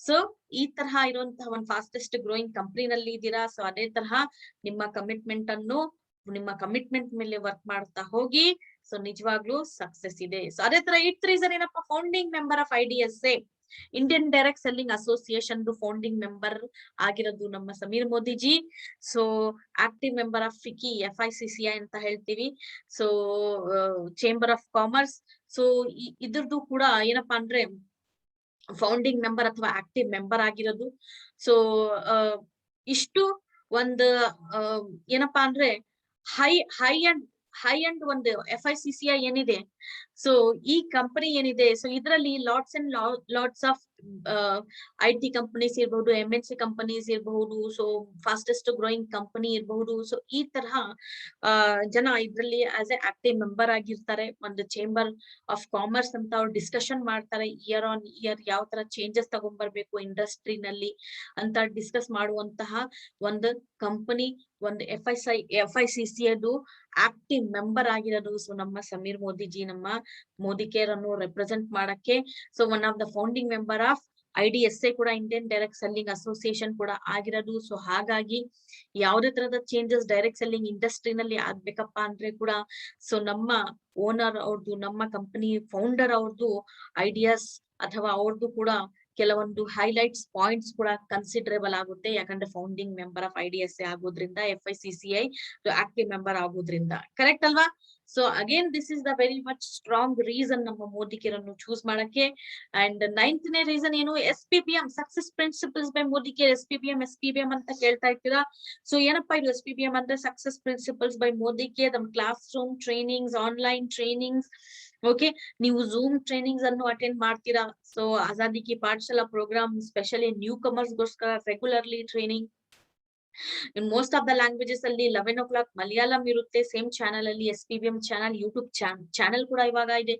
[SPEAKER 2] ಸೊ ಈ ತರಹ ಇರುವಂತಹ ಒಂದು ಫಾಸ್ಟೆಸ್ಟ್ ಗ್ರೋಯಿಂಗ್ ಕಂಪನಿನಲ್ಲಿ ಇದ್ದೀರಾ. ಸೊ ಅದೇ ತರಹ ನಿಮ್ಮ ಕಮಿಟ್ಮೆಂಟ್ ಮೇಲೆ ವರ್ಕ್ ಮಾಡ್ತಾ ಹೋಗಿ. ಸೊ ನಿಜವಾಗ್ಲೂ ಸಕ್ಸಸ್ ಇದೆ. ಸೊ ಅದೇ ತರ 8th ರೀಸನ್ ಏನಪ್ಪಾ, founding member of IDSA, Indian direct selling association founding member ಆಗಿರೋದು ನಮ್ಮ Sameer Modiji. So active member of FICCI, FICCI ಅಂತ ಹೇಳ್ತೀವಿ. So chamber of commerce. So ಇದ್ರದ್ದು ಕೂಡ ಏನಪ್ಪಾ ಅಂದ್ರೆ ಫೌಂಡಿಂಗ್ ಮೆಂಬರ್ ಅಥವಾ ಆಕ್ಟಿವ್ ಮೆಂಬರ್ ಆಗಿರೋದು. ಸೊ ಇಷ್ಟು ಒಂದು ಏನಪ್ಪಾ ಅಂದ್ರೆ ಹೈ ಅಂಡ್ ಒಂದು FICCI ಏನಿದೆ, ಸೊ ಈ ಕಂಪನಿ ಏನಿದೆ, ಸೊ ಇದರಲ್ಲಿ ಲಾಟ್ಸ್ ಆಫ್ IT ಕಂಪನೀಸ್ ಇರಬಹುದು, MNC ಕಂಪನೀಸ್ ಇರಬಹುದು, ಸೊ ಫಾಸ್ಟೆಸ್ಟ್ ಗ್ರೋಯಿಂಗ್ ಕಂಪನಿ ಇರಬಹುದು. ಸೊ ಈ ತರಹ ಜನ ಇದ್ರಲ್ಲಿ ಆಸ್ ಎ ಆಕ್ಟಿವ್ ಮೆಂಬರ್ ಆಗಿರ್ತಾರೆ. ಒಂದು ಚೇಂಬರ್ ಆಫ್ ಕಾಮರ್ಸ್ ಅಂತ ಅವ್ರು ಡಿಸ್ಕಷನ್ ಮಾಡ್ತಾರೆ. ಇಯರ್ ಆನ್ ಇಯರ್ ಯಾವ ತರ ಚೇಂಜಸ್ ತಗೊಂಡ್ಬರ್ಬೇಕು ಇಂಡಸ್ಟ್ರಿನಲ್ಲಿ ಅಂತ ಡಿಸ್ಕಸ್ ಮಾಡುವಂತಹ ಒಂದು ಕಂಪನಿ, ಒಂದು FICCI ಅದು ಆಕ್ಟಿವ್ ಮೆಂಬರ್ ಆಗಿರೋದು. ಸೊ ನಮ್ಮ ಸಮೀರ್ ಮೋದಿಜಿ ನಮ್ಮ ಮೋದಿ ಕೇರ್ ಅನ್ನು ರೆಪ್ರೆಸೆಂಟ್ ಮಾಡಕ್ಕೆ. So one of the founding member of IDSA ಕೂಡ ಇಂಡಿಯನ್ ಡೈರೆಕ್ಟ್ ಸೆಲ್ಲಿಂಗ್ ಅಸೋಸಿಯೇಷನ್ ಕೂಡ ಆಗಿರೋದು. ಸೊ ಹಾಗಾಗಿ ಯಾವುದೇ ತರದ ಚೇಂಜಸ್ ಡೈರೆಕ್ಟ್ ಸೆಲ್ಲಿಂಗ್ ಇಂಡಸ್ಟ್ರಿನಲ್ಲಿ ಆಗ್ಬೇಕಪ್ಪ ಅಂದ್ರೆ ಕೂಡ ಸೊ ನಮ್ಮ ಓನರ್ ಅವ್ರದ್ದು, ನಮ್ಮ ಕಂಪನಿ ಫೌಂಡರ್ ಅವ್ರದ್ದು ಐಡಿಯಾಸ್ ಅಥವಾ ಅವ್ರದ್ದು ಕೂಡ ಕೆಲವೊಂದು ಹೈಲೈಟ್ಸ್ ಪಾಯಿಂಟ್ಸ್ ಕೂಡ ಕನ್ಸಿಡರೇಬಲ್ ಆಗುತ್ತೆ. ಯಾಕಂದ್ರೆ ಫೌಂಡಿಂಗ್ ಮೆಂಬರ್ ಆಫ್ IDSA ಆಗೋದ್ರಿಂದ, FICCI ಆಕ್ಟಿವ್ ಮೆಂಬರ್ ಆಗೋದ್ರಿಂದ. ಕರೆಕ್ಟ್ ಅಲ್ವಾ? So again this is the very much strong reason ನಮ್ಮ ಮೋದಿ ಕೇರ್ ಅನ್ನು ಚೂಸ್ ಮಾಡಕ್ಕೆ. ಅಂಡ್ 9th ರೀಸನ್ ಏನು, SPPM success principles by Modi care. SPPM ಅಂತ ಕೇಳ್ತಾ ಇರ್ತೀರಾ. ಸೊ ಏನಪ್ಪಾ ಇದು SPPM ಅಂದ್ರೆ, success principles by Modi care. ನಮ್ಮ classroom trainings, online trainings, okay, ನೀವು ಝೂಮ್ ಟ್ರೈನಿಂಗ್ಸ್ ಅನ್ನು ಅಟೆಂಡ್ ಮಾಡ್ತೀರಾ. ಸೊ ಆಜಾದಿ ಕಿ Pathshala program specially new comers ಗೋಸ್ಕರ regularly training. In most of the languages ಅಲ್ಲಿ 11 o'clock ಮಲಯಾಳಂ ಇರುತ್ತೆ. ಸೇಮ್ ಚಾನಲ್ ಅಲ್ಲಿ SPPM ಚಾನಲ್, ಯೂಟ್ಯೂಬ್ ಚಾನಲ್ ಕೂಡ ಇವಾಗ ಇದೆ.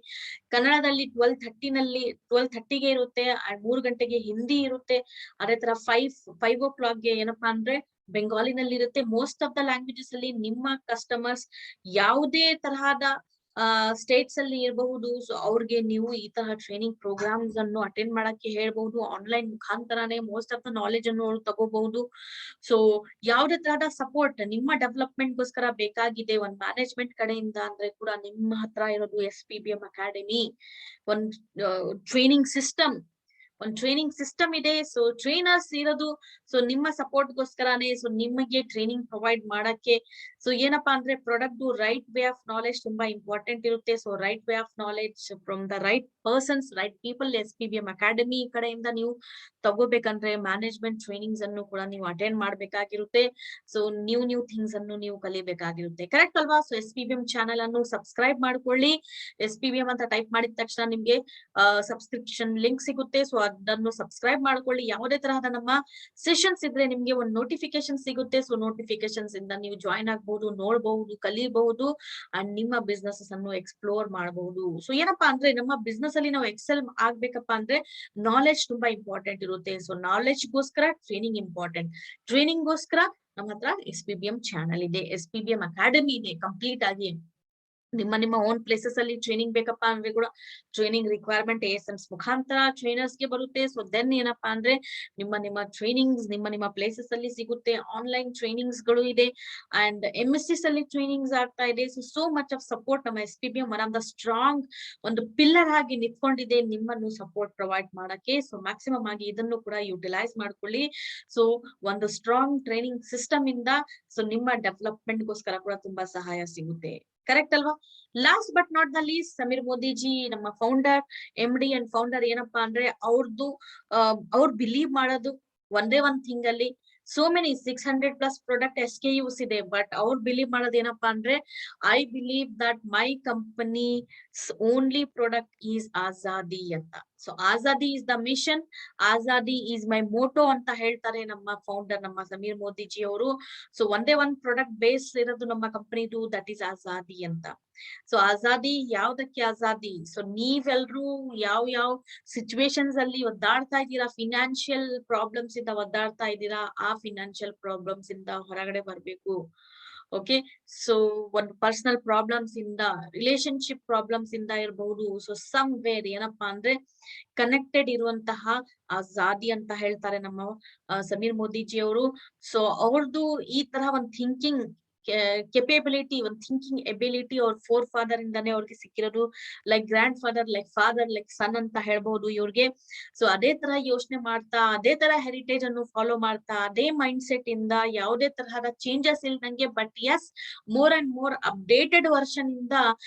[SPEAKER 2] ಕನ್ನಡದಲ್ಲಿ 12:30ಗೆ ಇರುತ್ತೆ. 3 ಗಂಟೆಗೆ ಹಿಂದಿ ಇರುತ್ತೆ. ಅದೇ ತರ 5 o'clock ಗೆ ಏನಪ್ಪಾ ಅಂದ್ರೆ ಬೆಂಗಾಲಿನಲ್ಲಿ ಇರುತ್ತೆ. ಮೋಸ್ಟ್ ಆಫ್ ದ ಲ್ಯಾಂಗ್ವೇಜಸ್ ಅಲ್ಲಿ ನಿಮ್ಮ ಕಸ್ಟಮರ್ಸ್ ಯಾವುದೇ ತರಹದ ಸ್ಟೇಟ್ಸ್ ಅಲ್ಲಿ ಇರಬಹುದು. ಸೊ ಅವ್ರಿಗೆ ನೀವು ಈ ತರ ಟ್ರೈನಿಂಗ್ ಪ್ರೋಗ್ರಾಮ್ಸ್ ಅನ್ನು ಅಟೆಂಡ್ ಮಾಡಕ್ಕೆ ಹೇಳ್ಬಹುದು. ಆನ್ಲೈನ್ ಮುಖಾಂತರನೇ ಮೋಸ್ಟ್ ಆಫ್ ದ ನಾಲೆಜ್ ಅನ್ನು ಅವ್ರು ತಗೋಬಹುದು. ಸೊ ಯಾವ್ದೇ ತರಹದ ಸಪೋರ್ಟ್ ನಿಮ್ಮ ಡೆವಲಪ್ಮೆಂಟ್ ಗೋಸ್ಕರ ಬೇಕಾಗಿದೆ ಒಂದ್ ಮ್ಯಾನೇಜ್ಮೆಂಟ್ ಕಡೆಯಿಂದ ಅಂದ್ರೆ ಕೂಡ ನಿಮ್ಮ ಹತ್ರ ಇರೋದು SPBM ಅಕಾಡೆಮಿ ಒಂದ್ ಟ್ರೈನಿಂಗ್ ಸಿಸ್ಟಮ್ ಇದೆ. ಸೊ ಟ್ರೈನರ್ಸ್ ಇರೋದು ಸೊ ನಿಮ್ಮ ಸಪೋರ್ಟ್ ಗೋಸ್ಕರನೇ. ಸೊ ನಿಮಗೆ ಟ್ರೈನಿಂಗ್ ಪ್ರೊವೈಡ್ ಮಾಡಕ್ಕೆ ಸೊ ಏನಪ್ಪಾ ಅಂದ್ರೆ product right way of knowledge ತುಂಬಾ ಇಂಪಾರ್ಟೆಂಟ್ ಇರುತ್ತೆ. So right way of knowledge from the right persons, right people. SPBM academy ಕಡೆಯಿಂದ ನೀವು ತಗೋಬೇಕಂದ್ರೆ ಮ್ಯಾನೇಜ್ಮೆಂಟ್ ಟ್ರೈನಿಂಗ್ಸ್ ಅನ್ನು ಕೂಡ ನೀವು ಅಟೆಂಡ್ ಮಾಡ್ಬೇಕಾಗಿರುತ್ತೆ. ಸೊ ನ್ಯೂ ಥಿಂಗ್ಸ್ ಅನ್ನು ನೀವು ಕಲಿಬೇಕಾಗಿರುತ್ತೆ. ಕರೆಕ್ಟ್ ಅಲ್ವಾ? ಸೊ SPBM ಚಾನೆಲ್ ಅನ್ನು ಸಬ್ಸ್ಕ್ರೈಬ್ ಮಾಡ್ಕೊಳ್ಳಿ. SPBM ಅಂತ ಟೈಪ್ ಮಾಡಿದ ತಕ್ಷಣ ನಿಮ್ಗೆ ಸಬ್ಸ್ಕ್ರಿಪ್ಷನ್ ಲಿಂಕ್ ಸಿಗುತ್ತೆ. ಸೊ ಅದನ್ನು ಸಬ್ಸ್ಕ್ರೈಬ್ ಮಾಡ್ಕೊಳ್ಳಿ. ಯಾವುದೇ ತರಹದ ನಮ್ಮ ಸೆಷನ್ಸ್ ಇದ್ರೆ ನಿಮ್ಗೆ ಒಂದು ನೋಟಿಫಿಕೇಶನ್ ಸಿಗುತ್ತೆ. ಸೊ ನೋಟಿಫಿಕೇಶನ್ಸ್ ಇಂದ ನೀವು ಜಾಯಿನ್ ಆಗ್ಬಹುದು, ನೋಡಬಹುದು, ಕಲಿಬಹುದು ಅಂಡ್ ನಿಮ್ಮ ಬಿಸ್ನೆಸ್ ಅನ್ನು ಎಕ್ಸ್ಪ್ಲೋರ್ ಮಾಡಬಹುದು. ಸೊ ಏನಪ್ಪಾ ಅಂದ್ರೆ ನಮ್ಮ ಬಿಸ್ನೆಸ್ ಅಲ್ಲಿ ನಾವು ಎಕ್ಸೆಲ್ ಆಗ್ಬೇಕಪ್ಪ ಅಂದ್ರೆ ನಾಲೆಜ್ ತುಂಬಾ ಇಂಪಾರ್ಟೆಂಟ್ ಇರುತ್ತೆ. ಸೊ ನಾಲೆಜ್ ಗೋಸ್ಕರ ಟ್ರೈನಿಂಗ್ ಇಂಪಾರ್ಟೆಂಟ್. ಟ್ರೈನಿಂಗ್ ಗೋಸ್ಕರ ನಮ್ಮ ಹತ್ರ SPBM ಚಾನಲ್ ಇದೆ, SPBM ಅಕಾಡೆಮಿ ಇದೆ. ಕಂಪ್ಲೀಟ್ ಆಗಿ ನಿಮ್ಮ ಓನ್ ಪ್ಲೇಸಸ್ ಅಲ್ಲಿ ಟ್ರೈನಿಂಗ್ ಬೇಕಪ್ಪ ಅಂದ್ರೆ ಕೂಡ ಟ್ರೈನಿಂಗ್ ರಿಕ್ವೈರ್ಮೆಂಟ್ ASMs ಮುಖಾಂತರ ಟ್ರೈನರ್ಸ್ ಗೆ ಬರುತ್ತೆ. ಸೊ ದೆನ್ ಏನಪ್ಪಾ ಅಂದ್ರೆ ನಿಮ್ಮ ಟ್ರೈನಿಂಗ್ಸ್ ನಿಮ್ಮ ಪ್ಲೇಸಸ್ ಅಲ್ಲಿ ಸಿಗುತ್ತೆ. ಆನ್ಲೈನ್ ಟ್ರೈನಿಂಗ್ಸ್ ಗಳು ಇದೆ ಅಂಡ್ MSCs ಅಲ್ಲಿ ಟ್ರೈನಿಂಗ್ಸ್ ಆಗ್ತಾ ಇದೆ. ಸೊ ಮಚ್ ಆಫ್ ಸಪೋರ್ಟ್ ನಮ್ಮ SPBM one of the strong ಒಂದು ಪಿಲ್ಲರ್ ಆಗಿ ನಿಂತ್ಕೊಂಡಿದೆ ನಿಮ್ಮನ್ನು ಸಪೋರ್ಟ್ ಪ್ರೊವೈಡ್ ಮಾಡಕ್ಕೆ. ಸೊ ಮ್ಯಾಕ್ಸಿಮಮ್ ಆಗಿ ಇದನ್ನು ಕೂಡ ಯುಟಿಲೈಸ್ ಮಾಡ್ಕೊಳ್ಳಿ. ಸೊ ಒಂದು ಸ್ಟ್ರಾಂಗ್ ಟ್ರೈನಿಂಗ್ ಸಿಸ್ಟಮ್ ಇಂದ ಸೊ ನಿಮ್ಮ ಡೆವಲಪ್ಮೆಂಟ್ ಗೋಸ್ಕರ ಕೂಡ ತುಂಬಾ ಸಹಾಯ ಸಿಗುತ್ತೆ. ಕರೆಕ್ಟ್ ಅಲ್ವಾ? Last but not the least Sameer Modiji ನಮ್ಮ ಫೌಂಡರ್, MD ಅಂಡ್ ಫೌಂಡರ್ ಏನಪ್ಪಾ ಅಂದ್ರೆ ಅವ್ರು ಬಿಲೀವ್ ಮಾಡೋದು ಒಂದೇ ಒಂದ್ ಥಿಂಗ್ ಅಲ್ಲಿ. ಸೋ ಮೆನಿ 600+ ಪ್ರಾಡಕ್ಟ್ SKUs ಇದೆ. ಬಟ್ ಅವ್ರು ಬಿಲೀವ್ ಮಾಡೋದು ಏನಪ್ಪಾ ಅಂದ್ರೆ I believe that my company only product is Azadi ಅಂತ. So Azadi is the mission, Azadi is my motto ಅಂತ ಹೇಳ್ತಾರೆ ನಮ್ಮ ಫೌಂಡರ್ ನಮ್ಮ ಸಮೀರ್ ಮೋದಿಜಿ ಅವರು. ಸೊ ಒಂದೇ ಒಂದ್ ಪ್ರಾಡಕ್ಟ್ ಬೇಸ್ ಇರೋದು ನಮ್ಮ ಕಂಪನಿದು, ದಟ್ ಈಸ್ ಆಜಾದಿ ಅಂತ. ಸೊ ಆಜಾದಿ ಯಾವ್ದಕ್ಕೆ ಆಜಾದಿ? ಸೊ ನೀವೆಲ್ರೂ ಯಾವ ಸಿಚುವೇಶನ್ಸ್ ಅಲ್ಲಿ ಒದ್ದಾಡ್ತಾ ಇದ್ದೀರಾ, ಫಿನಾನ್ಷಿಯಲ್ ಪ್ರಾಬ್ಲಮ್ಸ್ ಇಂದ ಒದ್ದಾಡ್ತಾ ಇದ್ದೀರಾ, ಆ ಫಿನಾನ್ಷಿಯಲ್ ಪ್ರಾಬ್ಲಮ್ಸ್ ಇಂದ ಹೊರಗಡೆ ಬರ್ಬೇಕು. ಓಕೆ, ಸೊ ಒಂದು ಪರ್ಸನಲ್ ಪ್ರಾಬ್ಲಮ್ಸ್ ಇಂದ, ರಿಲೇಶನ್ಶಿಪ್ ಪ್ರಾಬ್ಲಮ್ಸ್ ಇಂದ ಇರಬಹುದು. ಸೊ ಸಮ್ ವೇರ್ ಏನಪ್ಪಾ ಅಂದ್ರೆ ಕನೆಕ್ಟೆಡ್ ಇರುವಂತಹ ಆಜಾದಿ ಅಂತ ಹೇಳ್ತಾರೆ ನಮ್ಮ ಸಮೀರ್ ಮೋದಿಜಿ ಅವರು. ಸೊ ಅವ್ರದ್ದು ಈ ತರ ಒಂದು ಥಿಂಕಿಂಗ್ ಕೆಪಬಿಲಿಟಿ, ಒಂದು ಥಿಂಕಿಂಗ್ ಎಬಿಲಿಟಿ ಅವ್ರ ಫೋರ್ ಫಾದರ್ ಇಂದಾನೆ ಅವ್ರಿಗೆ ಸಿಕ್ಕಿರೋದು. Like grandfather, like father, like son ಅಂತ ಹೇಳ್ಬಹುದು ಇವ್ರಿಗೆ. ಸೊ ಅದೇ ತರ ಯೋಚನೆ ಮಾಡ್ತಾ, ಅದೇ ತರ ಹೆರಿಟೇಜ್ ಅನ್ನು ಫಾಲೋ ಮಾಡ್ತಾ, ಅದೇ ಮೈಂಡ್ ಸೆಟ್ ಇಂದ ಯಾವುದೇ ತರಹದ ಚೇಂಜಸ್ ಇಲ್ದಂಗೆ but yes more and more updated version ಇಂದ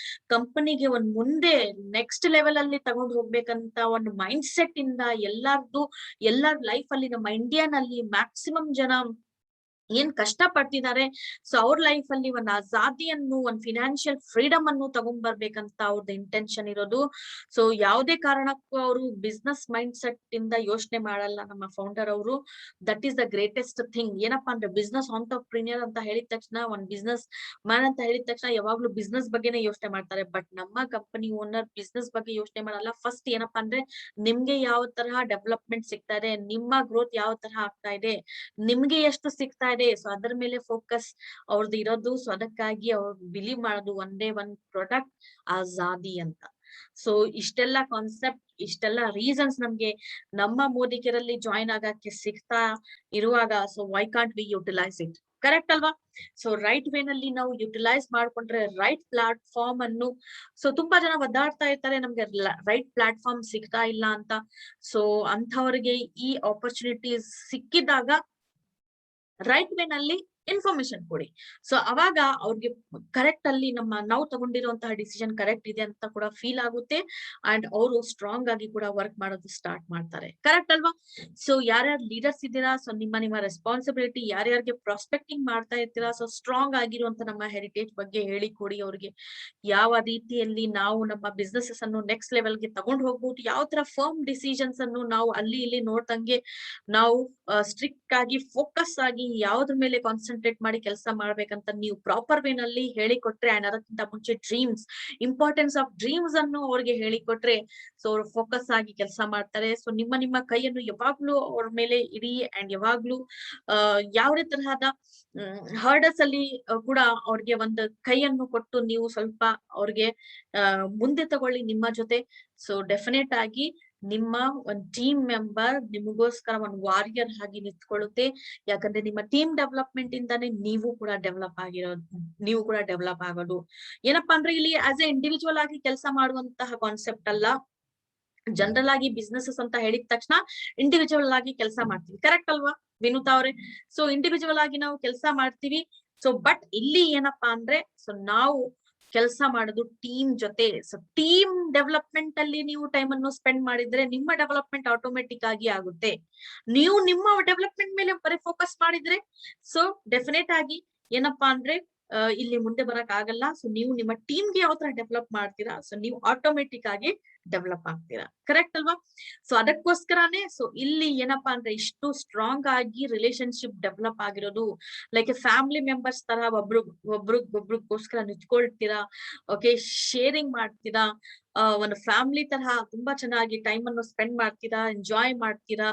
[SPEAKER 2] ಕಂಪನಿಗೆ ಒಂದ್ ಮುಂದೆ ನೆಕ್ಸ್ಟ್ ಲೆವೆಲ್ ಅಲ್ಲಿ ತಗೊಂಡು ಹೋಗ್ಬೇಕಂತ ಒಂದು ಮೈಂಡ್ ಸೆಟ್ ಇಂದ ಎಲ್ಲರ ಲೈಫ್ ಅಲ್ಲಿ, ನಮ್ಮ ಇಂಡಿಯಾನಲ್ಲಿ ಮ್ಯಾಕ್ಸಿಮಮ್ ಜನ ಏನ್ ಕಷ್ಟ ಪಡ್ತಿದ್ದಾರೆ. ಸೊ ಅವ್ರ ಲೈಫ್ ಅಲ್ಲಿ ಒಂದು ಆಜಾದಿಯನ್ನು, ಒಂದು ಫಿನಾನ್ಷಿಯಲ್ ಫ್ರೀಡಮ್ ಅನ್ನು ತಗೊಂಡ್ಬರ್ಬೇಕಂತ ಅವ್ರದ್ದು ಇಂಟೆನ್ಷನ್ ಇರೋದು. ಸೊ ಯಾವುದೇ ಕಾರಣಕ್ಕೂ ಅವರು ಬಿಸ್ನೆಸ್ ಮೈಂಡ್ ಸೆಟ್ ಇಂದ ಯೋಚನೆ ಮಾಡಲ್ಲ ನಮ್ಮ ಫೌಂಡರ್ ಅವರು. That is the greatest thing. ಏನಪ್ಪಾ ಅಂದ್ರೆ ಬಿಸ್ನೆಸ್ ಆಂಟರ್ಪ್ರಿನಿಯರ್ ಅಂತ ಹೇಳಿದ ತಕ್ಷಣ, ಒಂದ್ ಬಿಸ್ನೆಸ್ ಮ್ಯಾನ್ ಅಂತ ಹೇಳಿದ ತಕ್ಷಣ ಯಾವಾಗ್ಲೂ ಬಿಸ್ನೆಸ್ ಬಗ್ಗೆನೇ ಯೋಚನೆ ಮಾಡ್ತಾರೆ. ಬಟ್ ನಮ್ಮ ಕಂಪನಿ ಓನರ್ ಬಿಸ್ನೆಸ್ ಬಗ್ಗೆ ಯೋಚನೆ ಮಾಡಲ್ಲ. ಫಸ್ಟ್ ಏನಪ್ಪಾ ಅಂದ್ರೆ ನಿಮ್ಗೆ ಯಾವ ತರಹ ಡೆವಲಪ್ಮೆಂಟ್ ಸಿಗ್ತಾ ಇದೆ, ನಿಮ್ಮ ಗ್ರೋತ್ ಯಾವ ತರಹ ಆಗ್ತಾ ಇದೆ, ನಿಮ್ಗೆ ಎಷ್ಟು ಸಿಗ್ತಾ ಇದೆ, ಸೊ ಅದರ ಮೇಲೆ ಫೋಕಸ್ ಅವ್ರದ್ದು ಇರೋದು. ಸೊ ಅದಕ್ಕಾಗಿ ಅವ್ರು ಬಿಲೀವ್ ಮಾಡೋದು ಒಂದೇ ಒಂದ್ ಪ್ರಾಡಕ್ಟ್ ಆಜಾದಿ ಅಂತ. ಸೊ ಇಷ್ಟೆಲ್ಲ ಕಾನ್ಸೆಪ್ಟ್, ಇಷ್ಟೆಲ್ಲ ರೀಸನ್ಸ್ ನಮ್ಗೆ ನಮ್ಮ ಮೋದಿಕರಲ್ಲಿ ಜಾಯಿನ್ ಆಗಕ್ಕೆ ಸಿಗ್ತಾ ಇರುವಾಗ, so why can't we utilise it? Correct ಅಲ್ವಾ? ಸೊ ರೈಟ್ ವೇ ನಲ್ಲಿ ನಾವು ಯುಟಿಲೈಸ್ ಮಾಡ್ಕೊಂಡ್ರೆ ರೈಟ್ ಪ್ಲಾಟ್ಫಾರ್ಮ್ ಅನ್ನು, ಸೊ ತುಂಬಾ ಜನ ಒದ್ದಾಡ್ತಾ ಇರ್ತಾರೆ ನಮ್ಗೆ ರೈಟ್ ಪ್ಲಾಟ್ಫಾರ್ಮ್ ಸಿಗ್ತಾ ಇಲ್ಲ ಅಂತ. ಸೊ ಅಂಥವ್ರಿಗೆ ಈ ಆಪರ್ಚುನಿಟೀಸ್ ಸಿಕ್ಕಿದಾಗ ರೈಟ್ ವೇ ನಲ್ಲಿ ಇನ್ಫಾರ್ಮೇಶನ್ ಕೊಡಿ. ಸೊ ಅವಾಗ ಅವ್ರಿಗೆ ಕರೆಕ್ಟ್ ಅಲ್ಲಿ ನಾವು ತಗೊಂಡಿರುವಂತಹ ಡಿಸಿಷನ್ ಕರೆಕ್ಟ್ ಇದೆ ಅಂತ ಕೂಡ ಫೀಲ್ ಆಗುತ್ತೆ ಅಂಡ್ ಅವರು ಸ್ಟ್ರಾಂಗ್ ಆಗಿ ಕೂಡ ವರ್ಕ್ ಮಾಡೋದು ಸ್ಟಾರ್ಟ್ ಮಾಡ್ತಾರೆ. ಕರೆಕ್ಟ್ ಅಲ್ವಾ? ಸೊ ಯಾರ್ಯಾರು ಲೀಡರ್ಸ್ ಇದ್ದೀರಾ, ಸೊ ನಿಮ್ಮ ರೆಸ್ಪಾನ್ಸಿಬಿಲಿಟಿ, ಯಾರ್ಯಾರಿಗೆ ಪ್ರಾಸ್ಪೆಕ್ಟಿಂಗ್ ಮಾಡ್ತಾ ಇರ್ತೀರಾ, ಸೊ ಸ್ಟ್ರಾಂಗ್ ಆಗಿರುವಂತ ನಮ್ಮ ಹೆರಿಟೇಜ್ ಬಗ್ಗೆ ಹೇಳಿಕೊಡಿ ಅವ್ರಿಗೆ. ಯಾವ ರೀತಿಯಲ್ಲಿ ನಾವು ನಮ್ಮ ಬಿಸ್ನೆಸಸ್ ಅನ್ನು ನೆಕ್ಸ್ಟ್ ಲೆವೆಲ್ಗೆ ತಗೊಂಡು ಹೋಗ್ಬೋದು, ಯಾವ ತರ ಫರ್ಮ್ ಡಿಸಿಷನ್ಸ್ ಅನ್ನು ನಾವು ಅಲ್ಲಿ ಇಲ್ಲಿ ನೋಡ್ದಂಗೆ ನಾವು ಸ್ಟ್ರಿಕ್ಟ್ ಆಗಿ ಫೋಕಸ್ ಆಗಿ ಯಾವ್ದ್ರ ಮೇಲೆ ಕಾನ್ಸಂಟ್ರೇಟ್ ಕಾನ್ಸಂಟ್ರೇಟ್ ಮಾಡಿ ಕೆಲಸ ಮಾಡ್ಬೇಕಂತ ನೀವು ಪ್ರಾಪರ್ ವೇ ನಲ್ಲಿ ಹೇಳಿಕೊಟ್ರೆ ಅಂಡ್ ಅದಕ್ಕಿಂತ ಮುಂಚೆ ಡ್ರೀಮ್ಸ್, ಇಂಪಾರ್ಟೆನ್ಸ್ ಆಫ್ ಡ್ರೀಮ್ಸ್ ಅನ್ನು ಅವ್ರಿಗೆ ಹೇಳಿಕೊಟ್ರೆ ಸೊ ಅವ್ರು ಫೋಕಸ್ ಆಗಿ ಕೆಲಸ ಮಾಡ್ತಾರೆ. ಸೊ ನಿಮ್ಮ ಕೈಯನ್ನು ಯಾವಾಗ್ಲೂ ಅವ್ರ ಮೇಲೆ ಇಡಿ ಅಂಡ್ ಯಾವಾಗ್ಲೂ ಯಾವುದೇ ತರಹದ ಹರ್ಡಸ್ ಅಲ್ಲಿ ಕೂಡ ಅವ್ರಿಗೆ ಒಂದು ಕೈಯನ್ನು ಕೊಟ್ಟು ನೀವು ಸ್ವಲ್ಪ ಅವ್ರಿಗೆ ಮುಂದೆ ತಗೊಳ್ಳಿ ನಿಮ್ಮ ಜೊತೆ. ಸೊ ಡೆಫಿನೆಟ್ ಆಗಿ ನಿಮ್ಮ ಒಂದು ಟೀಮ್ ಮೆಂಬರ್ ನಿಮಗೋಸ್ಕರ ಒಂದು ವಾರಿಯರ್ ಆಗಿ ನಿಂತ್ಕೊಳ್ಳುತ್ತೆ. ಯಾಕಂದ್ರೆ ನಿಮ್ಮ ಟೀಮ್ ಡೆವಲಪ್ಮೆಂಟ್ ಇಂದಾನೆ ನೀವು ಕೂಡ ಡೆವಲಪ್ ಆಗೋದು. ಏನಪ್ಪಾ ಅಂದ್ರೆ ಇಲ್ಲಿ ಆಸ್ ಎ ಇಂಡಿವಿಜುವಲ್ ಆಗಿ ಕೆಲಸ ಮಾಡುವಂತಹ ಕಾನ್ಸೆಪ್ಟ್ ಅಲ್ಲ. ಜನರಲ್ ಆಗಿ ಬಿಸ್ನೆಸಸ್ ಅಂತ ಹೇಳಿದ ತಕ್ಷಣ ಇಂಡಿವಿಜುವಲ್ ಆಗಿ ಕೆಲಸ ಮಾಡ್ತೀವಿ, ಕರೆಕ್ಟ್ ಅಲ್ವಾ ವಿನುತಾ ಅವ್ರೆ? ಸೊ ಇಂಡಿವಿಜುವಲ್ ಆಗಿ ನಾವು ಕೆಲಸ ಮಾಡ್ತೀವಿ. ಸೊ ಬಟ್ ಇಲ್ಲಿ ಏನಪ್ಪಾ ಅಂದ್ರೆ ಸೊ ನಾವು ಕೆಲಸ ಮಾಡೋದು ಟೀಮ್ ಜೊತೆ. ಸೊ ಟೀಮ್ ಡೆವಲಪ್ಮೆಂಟ್ ಅಲ್ಲಿ ನೀವು ಟೈಮ್ ಅನ್ನು ಸ್ಪೆಂಡ್ ಮಾಡಿದ್ರೆ ನಿಮ್ಮ ಡೆವಲಪ್ಮೆಂಟ್ ಆಟೋಮೆಟಿಕ್ ಆಗಿ ಆಗುತ್ತೆ. ನೀವು ನಿಮ್ಮ ಡೆವಲಪ್ಮೆಂಟ್ ಮೇಲೆ ಬರೀ ಫೋಕಸ್ ಮಾಡಿದ್ರೆ ಸೊ ಡೆಫಿನೆಟ್ ಆಗಿ ಏನಪ್ಪಾ ಅಂದ್ರೆ ಇಲ್ಲಿ ಮುಂದೆ ಬರಕ್ ಆಗಲ್ಲ. ಸೊ ನೀವು ನಿಮ್ಮ ಟೀಮ್ಗೆ ಯಾವ ತರ ಡೆವಲಪ್ ಮಾಡ್ತೀರಾ ಸೊ ನೀವು ಆಟೋಮೆಟಿಕ್ ಆಗಿ ಡೆವಲಪ್ ಆಗ್ತೀರಾ, ಕರೆಕ್ಟ್ ಅಲ್ವಾ? ಸೊ ಅದಕ್ಕೋಸ್ಕರನೇ ಸೊ ಇಲ್ಲಿ ಏನಪ್ಪಾ ಅಂದ್ರೆ ಇಷ್ಟು ಸ್ಟ್ರಾಂಗ್ ಆಗಿ ರಿಲೇಶನ್ಶಿಪ್ ಡೆವಲಪ್ ಆಗಿರೋದು. ಲೈಕ್ ಫ್ಯಾಮಿಲಿ ಮೆಂಬರ್ಸ್ ತರ ಒಬ್ರಿಗೋಸ್ಕರ ನಿಂತ್ಕೊಳ್ತೀರಾ, ಓಕೆ, ಶೇರಿಂಗ್ ಮಾಡ್ತೀರಾ, ಒಂದು ಫ್ಯಾಮಿಲಿ ತರಹ ತುಂಬಾ ಚೆನ್ನಾಗಿ ಟೈಮ್ ಅನ್ನು ಸ್ಪೆಂಡ್ ಮಾಡ್ತೀರಾ, ಎಂಜಾಯ್ ಮಾಡ್ತೀರಾ,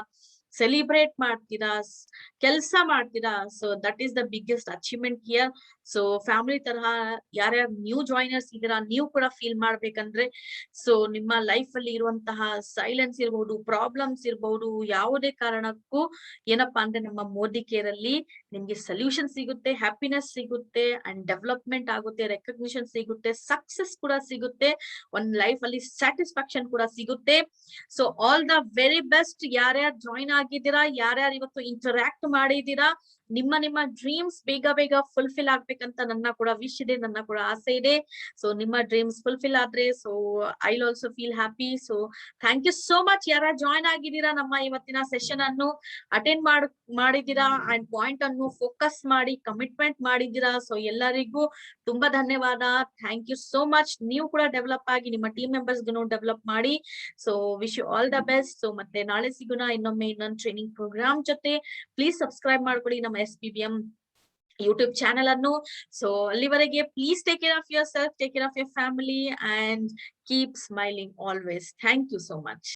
[SPEAKER 2] ಸೆಲಿಬ್ರೇಟ್ ಮಾಡ್ತೀರಾ, ಕೆಲಸ ಮಾಡ್ತೀರಾ. So that is the biggest achievement here. So family ತರಹ ಯಾರ್ಯಾರು ನ್ಯೂ ಜಾಯ್ನರ್ಸ್ ಇದೀರಾ ನೀವು ಕೂಡ ಫೀಲ್ ಮಾಡ್ಬೇಕಂದ್ರೆ ಸೊ ನಿಮ್ಮ ಲೈಫ್ ಅಲ್ಲಿ ಇರುವಂತಹ ಸೈಲೆನ್ಸ್ ಇರ್ಬಹುದು, ಪ್ರಾಬ್ಲಮ್ಸ್ ಇರ್ಬಹುದು, ಯಾವುದೇ ಕಾರಣಕ್ಕೂ ಏನಪ್ಪಾ ಅಂದ್ರೆ ನಮ್ಮ ಮೋದಿ ಕೇರ್ ಅಲ್ಲಿ ನಿಮ್ಗೆ ಸೊಲ್ಯೂಷನ್ ಸಿಗುತ್ತೆ, ಹ್ಯಾಪಿನೆಸ್ ಸಿಗುತ್ತೆ ಅಂಡ್ ಡೆವಲಪ್ಮೆಂಟ್ ಆಗುತ್ತೆ, ರೆಕಗ್ನಿಷನ್ ಸಿಗುತ್ತೆ, ಸಕ್ಸಸ್ ಕೂಡ ಸಿಗುತ್ತೆ, ಒಂದ್ ಲೈಫ್ ಅಲ್ಲಿ ಸ್ಯಾಟಿಸ್ಫ್ಯಾಕ್ಷನ್ ಕೂಡ ಸಿಗುತ್ತೆ. So all the very best. ಯಾರ್ಯಾರು ಜಾಯಿನ್ ಆಗಿದ್ದೀರಾ, ಯಾರ್ಯಾರು ಇವತ್ತು ಇಂಟರಾಕ್ಟ್ ಮಾಡಿದೀರಾ, ನಿಮ್ಮ ಡ್ರೀಮ್ಸ್ ಬೇಗ ಫುಲ್ಫಿಲ್ ಆಗ್ಬೇಕಂತ ನನ್ನ ಕೂಡ ವಿಶ್ ಇದೆ, ನನ್ನ ಕೂಡ ಆಸೆ ಇದೆ. ಸೊ ನಿಮ್ಮ ಡ್ರೀಮ್ಸ್ ಫುಲ್ಫಿಲ್ ಆದ್ರೆ so I will also feel happy. So thank you so much ಯಾರ್ಯಾರು ಜಾಯಿನ್ ಆಗಿದ್ದೀರಾ, ನಮ್ಮ ಇವತ್ತಿನ ಸೆಷನ್ ಅನ್ನು ಅಟೆಂಡ್ ಮಾಡಿದ್ದೀರಾ ಅಂಡ್ ಪಾಯಿಂಟ್ ಅನ್ನು ಫೋಕಸ್ ಮಾಡಿ ಕಮಿಟ್ಮೆಂಟ್ ಮಾಡಿದ್ದೀರಾ. ಸೊ ಎಲ್ಲರಿಗೂ ತುಂಬಾ ಧನ್ಯವಾದ. Thank you so much. ನೀವು ಕೂಡ ಡೆವಲಪ್ ಆಗಿ ನಿಮ್ಮ ಟೀಮ್ ಮೆಂಬರ್ಸ್ ಡೆವಲಪ್ ಮಾಡಿ. So wish you all the best. So ಮತ್ತೆ ನಾಳೆ ಸಿಗೋಣ ಇನ್ನೊಮ್ಮೆ ಇನ್ನೊಂದು ಟ್ರೈನಿಂಗ್ ಪ್ರೋಗ್ರಾಮ್ ಜೊತೆ. ಪ್ಲೀಸ್ ಸಬ್ಸ್ಕ್ರೈಬ್ ಮಾಡ್ಕೊಳ್ಳಿ ನಮ್ಮ SPBM ಯೂಟ್ಯೂಬ್ ಚಾನೆಲ್ ಅನ್ನು. ಸೊ ಅಲ್ಲಿವರೆಗೆ please take care of yourself, take care of your family and keep smiling always. Thank you so much.